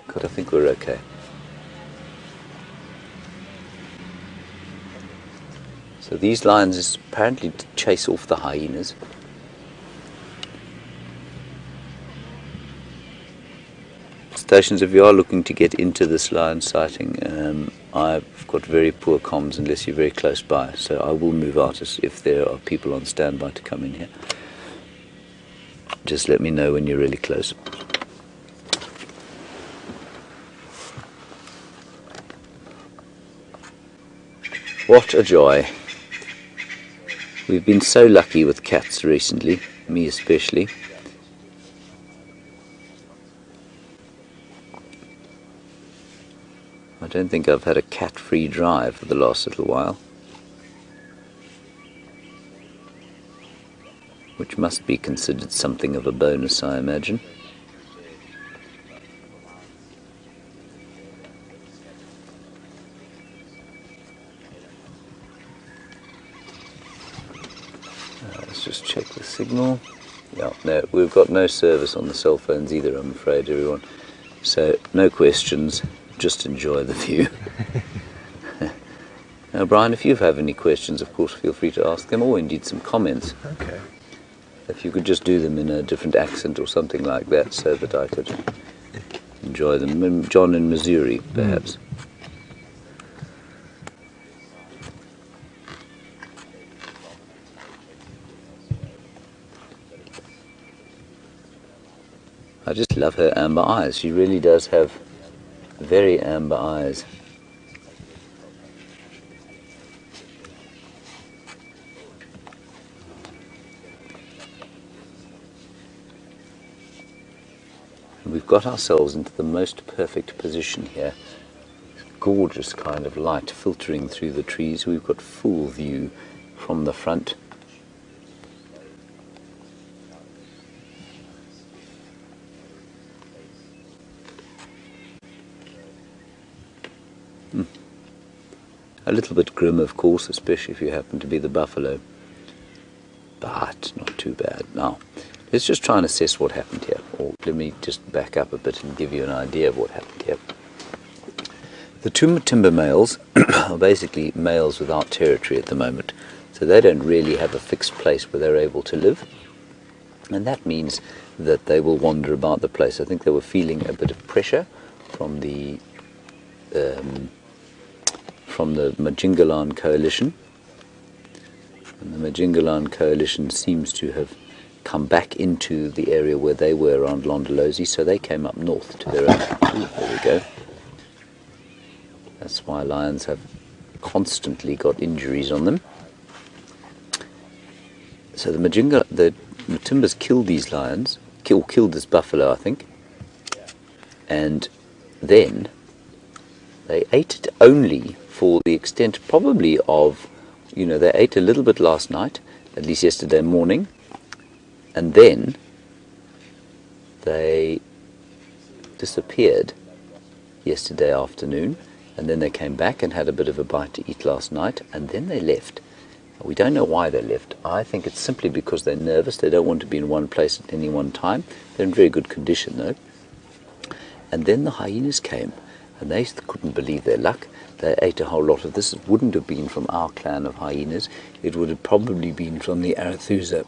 Because I think we're okay. So these lions is apparently to chase off the hyenas. Stations, if you are looking to get into this lion sighting, I've got very poor comms unless you're very close by, so I will move out if there are people on standby to come in here. Just let me know when you're really close. What a joy. We've been so lucky with cats recently, me especially. I don't think I've had a cat-free drive for the last little while, which must be considered something of a bonus, I imagine. Let's just check the signal. Yeah, no, we've got no service on the cell phones either, I'm afraid, everyone. So, no questions, just enjoy the view. Now, Brian, if you have any questions, of course, feel free to ask them, or indeed some comments. Okay. If you could just do them in a different accent or something like that, so that I could enjoy them. John in Missouri, perhaps. I just love her amber eyes. She really does have very amber eyes. And we've got ourselves into the most perfect position here. Gorgeous kind of light filtering through the trees. We've got full view from the front. A little bit grim, of course, especially if you happen to be the buffalo, but not too bad. Now, let's just try and assess what happened here, or let me just back up a bit and give you an idea of what happened here. The timber males are basically males without territory at the moment, so they don't really have a fixed place where they're able to live, and that means that they will wander about the place. I think they were feeling a bit of pressure from the Majingalan coalition, and the Majingalan coalition seems to have come back into the area where they were around Londolozi, so they came up north to their own. Ooh, there we go. That's why lions have constantly got injuries on them. So the Matimbas killed these lions, killed this buffalo, I think, and then they ate it only for the extent probably of, they ate a little bit last night, at least yesterday morning, and then they disappeared yesterday afternoon, and then they came back and had a bit of a bite to eat last night, and then they left. We don't know why they left. I think it's simply because they're nervous. They don't want to be in one place at any one time. They're in very good condition though. And then the hyenas came, and they couldn't believe their luck. They ate a whole lot of this. It wouldn't have been from our clan of hyenas. It would have probably been from the Arathusa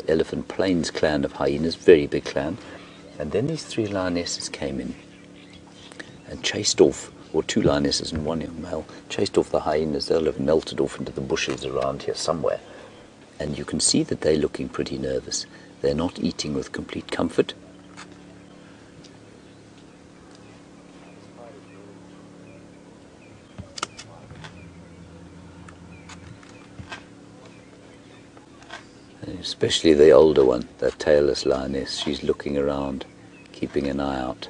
/ Elephant Plains clan of hyenas, very big clan. And then these 3 lionesses came in and chased off, or 2 lionesses and 1 young male, chased off the hyenas. They'll have melted off into the bushes around here somewhere. And you can see that they're looking pretty nervous. They're not eating with complete comfort. Especially the older one, that tailless lioness. She's looking around, keeping an eye out.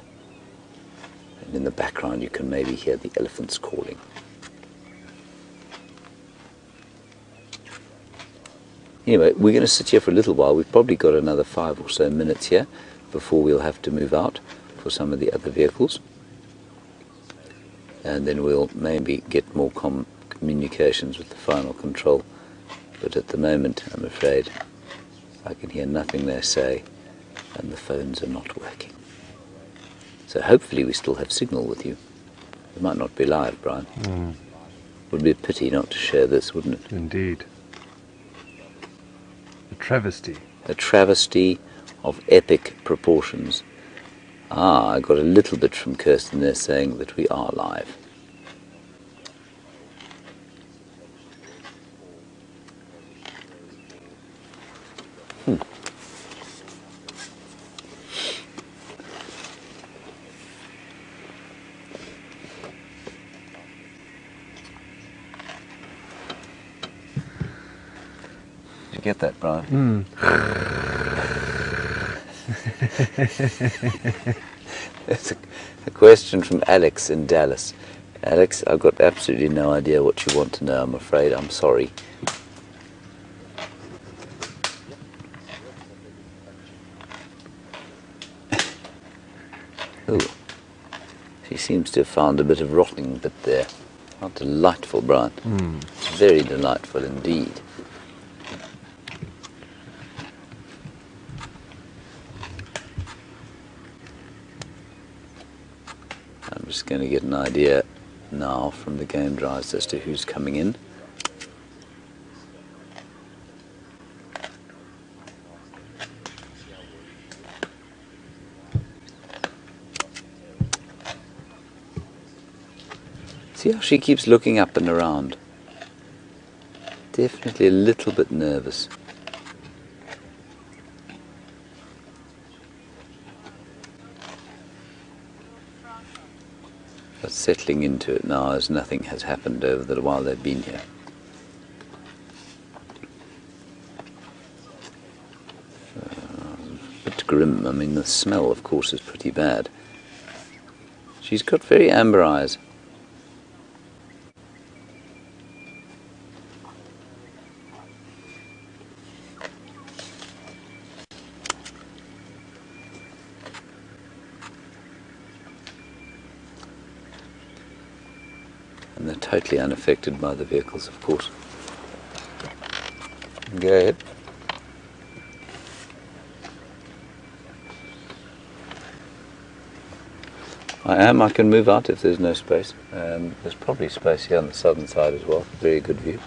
And in the background you can maybe hear the elephants calling. Anyway, we're going to sit here for a little while. We've probably got another 5 or so minutes here before we'll have to move out for some of the other vehicles. And then we'll maybe get more communications with the final control. But at the moment, I'm afraid, I can hear nothing they say, and the phones are not working. So hopefully we still have signal with you. It might not be live, Brian. Would be a pity not to share this, wouldn't it? Indeed. A travesty. A travesty of epic proportions. I got a little bit from Kirsten there saying that we are live. Get that, Brian? There's a question from Alex in Dallas. Alex, I've got absolutely no idea what you want to know, I'm afraid. I'm sorry. Ooh. She seems to have found a bit of rotting bit there. How delightful, Brian. It's very delightful indeed. I'm just going to get an idea now from the game drives as to who's coming in. See how she keeps looking up and around. Definitely a little bit nervous. But settling into it now as nothing has happened over the while they've been here. A bit grim. I mean, the smell, of course, is pretty bad. She's got very amber eyes. And they're totally unaffected by the vehicles, of course. Go ahead. I can move out if there's no space. There's probably space here on the southern side as well. Very good view.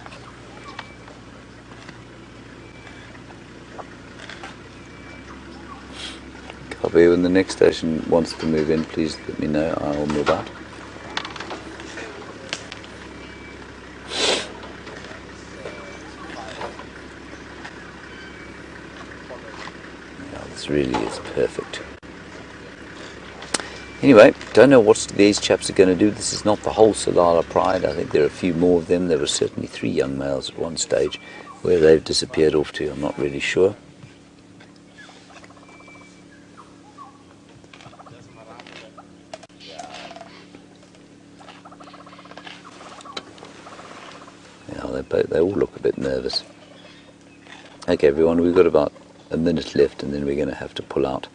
Copy. When the next station wants to move in, please let me know. I'll move out. This really is perfect. Anyway, don't know what these chaps are going to do. This is not the whole Tsalala pride. I think there are a few more of them. There were certainly 3 young males at one stage. Where they've disappeared off to, I'm not really sure. Yeah, they all look a bit nervous. Okay, everyone, we've got about a minute left, and then we're going to have to pull out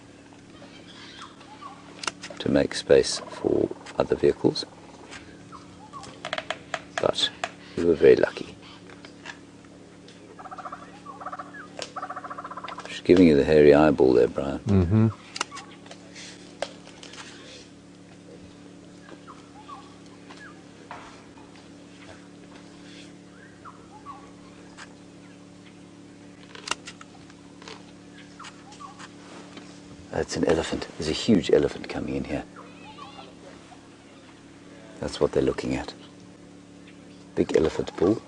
to make space for other vehicles. But we were very lucky. Just giving you the hairy eyeball there, Brian. Mm-hmm. It's an elephant. There's a huge elephant coming in here. That's what they're looking at. Big elephant bull.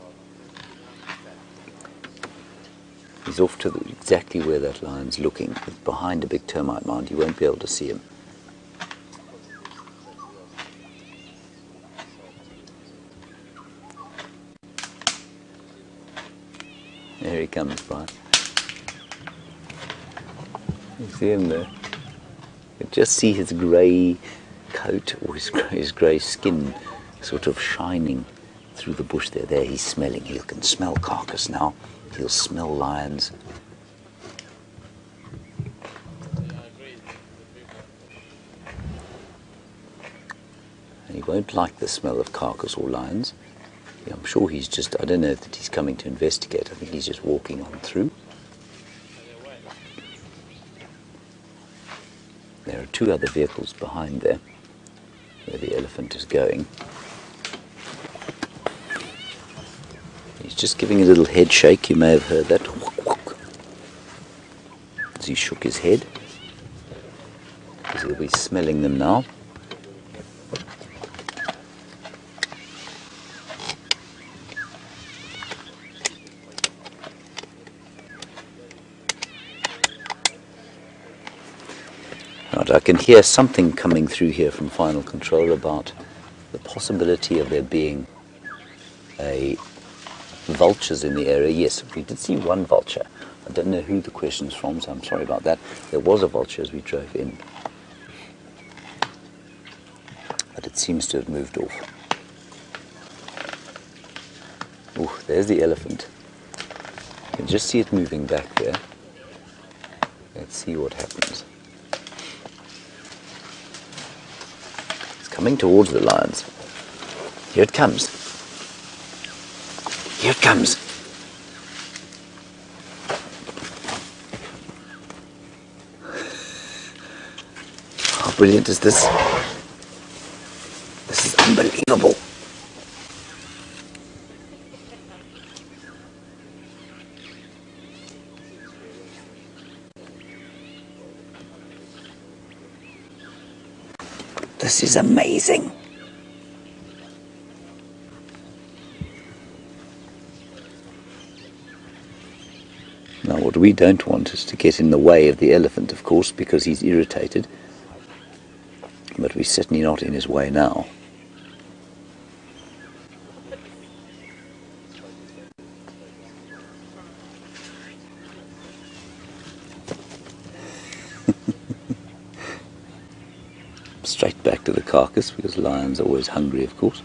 He's off to exactly where that lion's looking. Behind a big termite mound. You won't be able to see him. There he comes, Brian. You see him there? You can just see his grey coat, or his grey skin sort of shining through the bush there. There he's smelling. He can smell carcass now. He'll smell lions. And he won't like the smell of carcass or lions. Yeah, I'm sure he's just, I don't know that he's coming to investigate. I think he's just walking on through. There are 2 other vehicles behind there, where the elephant is going. He's just giving a little head shake. You may have heard that. As he shook his head. Because he'll be smelling them now. Right, I can hear something coming through here from Final Control about the possibility of there being vultures in the area. Yes, we did see one vulture. I don't know who the question's from, so I'm sorry about that. There was a vulture as we drove in. it seems to have moved off. Oh, there's the elephant. You can just see it moving back there. Let's see what happens. It's coming towards the lions. Here it comes. Here it comes. How brilliant is this? This is unbelievable. This is amazing. Now what we don't want is to get in the way of the elephant, of course, because he's irritated. But we're certainly not in his way now. Straight back to the carcass, because lions are always hungry, of course.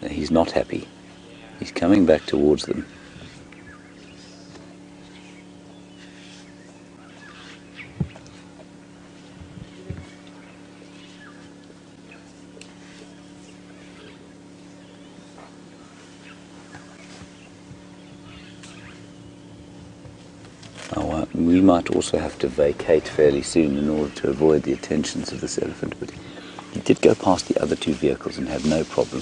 Now, he's not happy. He's coming back towards them. We might also have to vacate fairly soon in order to avoid the attentions of this elephant, but he did go past the other two vehicles and had no problem.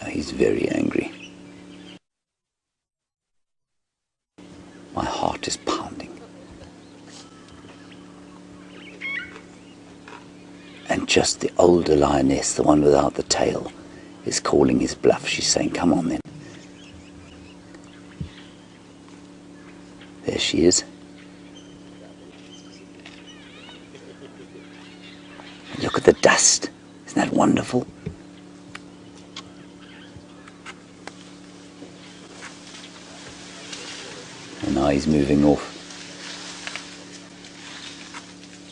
He's very angry. My heart is pounding. And just the older lioness, the one without the tail, is calling his bluff. She's saying, come on then. There she is. Look at the dust. Isn't that wonderful? And now he's moving off.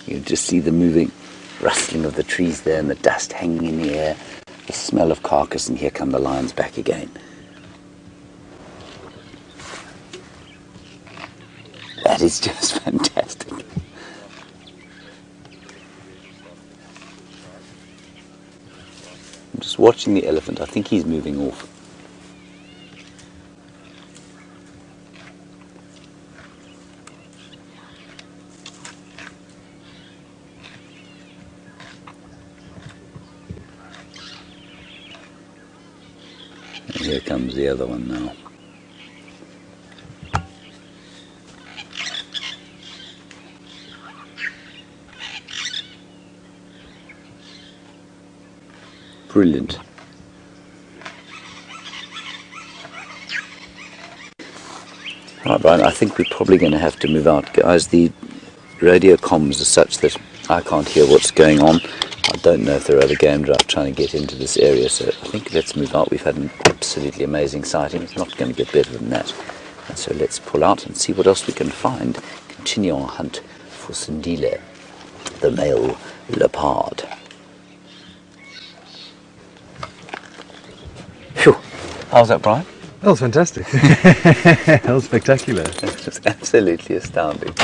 You just see the moving rustling of the trees there and the dust hanging in the air, the smell of carcass, and here come the lions back again. That is just fantastic. I'm just watching the elephant. I think he's moving off. Here comes the other one now. Brilliant. Right, Brian, I think we're probably going to have to move out. Guys, the radio comms are such that I can't hear what's going on. I don't know if there are other game drive trying to get into this area, so I think let's move out. We've had an absolutely amazing sighting. It's not going to get better than that. And so let's pull out and see what else we can find. Continue our hunt for Sindile, the male leopard. Phew. How's that, Brian? That was fantastic. That was spectacular. It's just absolutely astounding.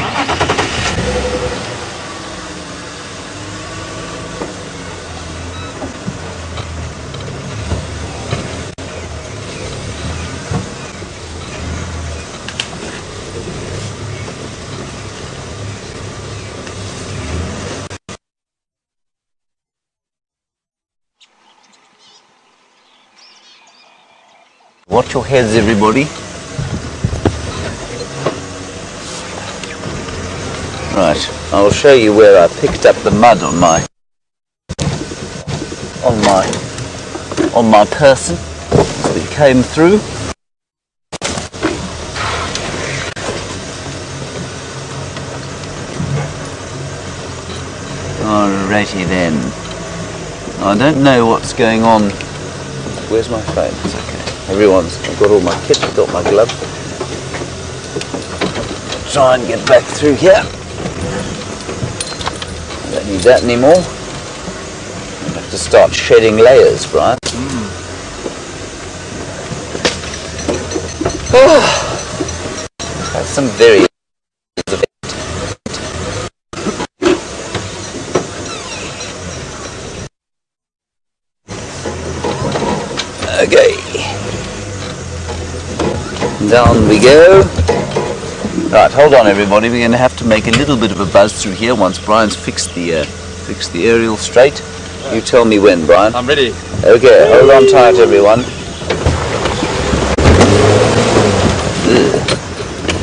Watch your heads, everybody. Right, I'll show you where I picked up the mud on my person as we came through. Alrighty then. I don't know what's going on Where's my phone? It's okay. I've got all my kit, I've got my gloves. Try and get back through here. I don't need that anymore. I have to start shedding layers, Brian. That's some very okay. Down we go. Right, hold on everybody, we're going to have to make a little bit of a buzz through here once Brian's fixed the aerial straight. You tell me when, Brian. I'm ready. Okay, hold on tight everyone.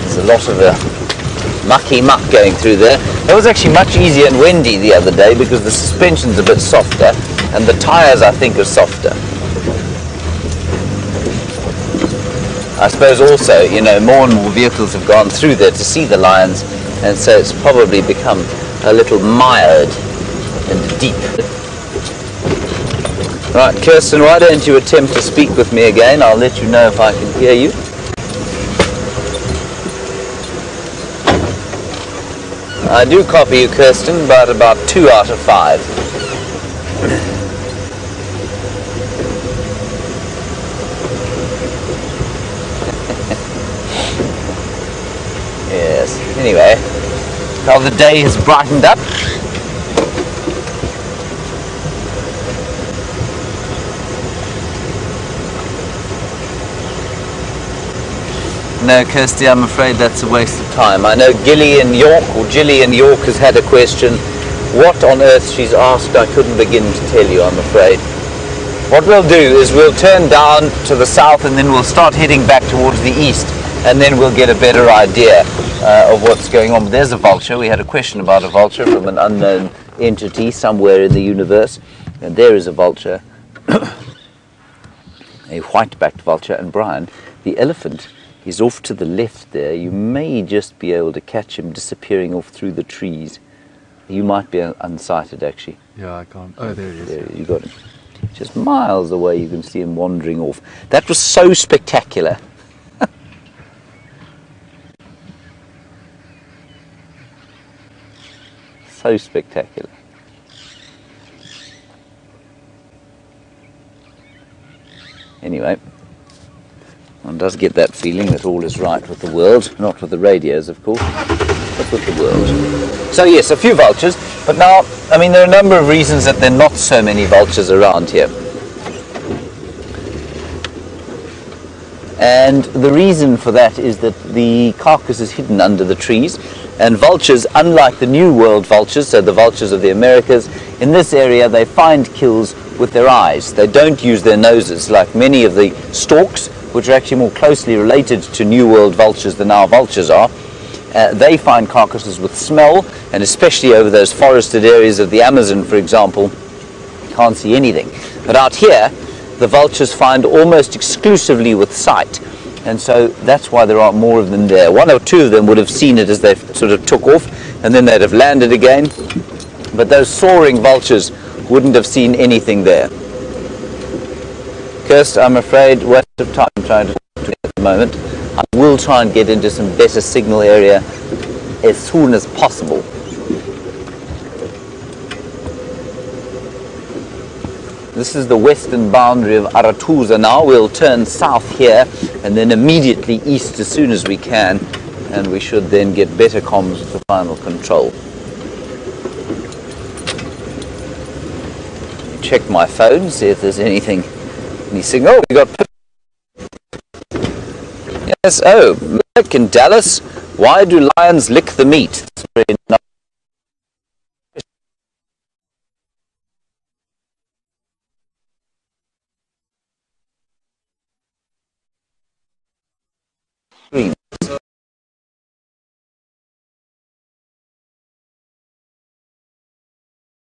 There's a lot of mucky muck going through there. It was actually much easier and windy the other day because the suspension's a bit softer and the tyres I think are softer. I suppose also, you know, more and more vehicles have gone through there to see the lions, and so it's probably become a little mired and deep. Right, Kirsten, why don't you attempt to speak with me again? I'll let you know if I can hear you. I do copy you, Kirsten, but about 2 out of 5. Yes, anyway, how the day has brightened up. No, Kirsty, I'm afraid that's a waste of time. I know Gilly in York has had a question. What on earth she's asked, I couldn't begin to tell you, I'm afraid. What we'll do is we'll turn down to the south and then we'll start heading back towards the east, and then we'll get a better idea of what's going on. There's a vulture. We had a question about a vulture from an unknown entity somewhere in the universe, and there is a vulture, a white-backed vulture. And Brian, the elephant, is off to the left there. You may just be able to catch him disappearing off through the trees. You might be unsighted actually. Yeah, I can't. Oh, there he is. There, you got him. Just miles away you can see him wandering off. That was so spectacular. So spectacular. Anyway, one does get that feeling that all is right with the world, not with the radios of course, but with the world. So yes, a few vultures, but now, I mean, there are a number of reasons that there are not so many vultures around here. And the reason for that is that the carcass is hidden under the trees, and vultures, unlike the New World vultures, so the vultures of the Americas, in this area they find kills with their eyes. They don't use their noses like many of the storks, which are actually more closely related to New World vultures than our vultures are. They find carcasses with smell, and especially over those forested areas of the Amazon, for example, you can't see anything. But out here, the vultures find almost exclusively with sight, and so that's why there aren't more of them there. One or two of them would have seen it as they sort of took off, and then they'd have landed again, but those soaring vultures wouldn't have seen anything there. Kirst, I'm afraid waste of time trying to talk to you at the moment. I will try and get into some better signal area as soon as possible. This is the western boundary of Arathusa now. We'll turn south here and then immediately east as soon as we can, and we should then get better comms with the final control. Check my phone, see if there's any signal. Oh, we got... Yes, oh, Mick in Dallas. Why do lions lick the meat? That's very nice.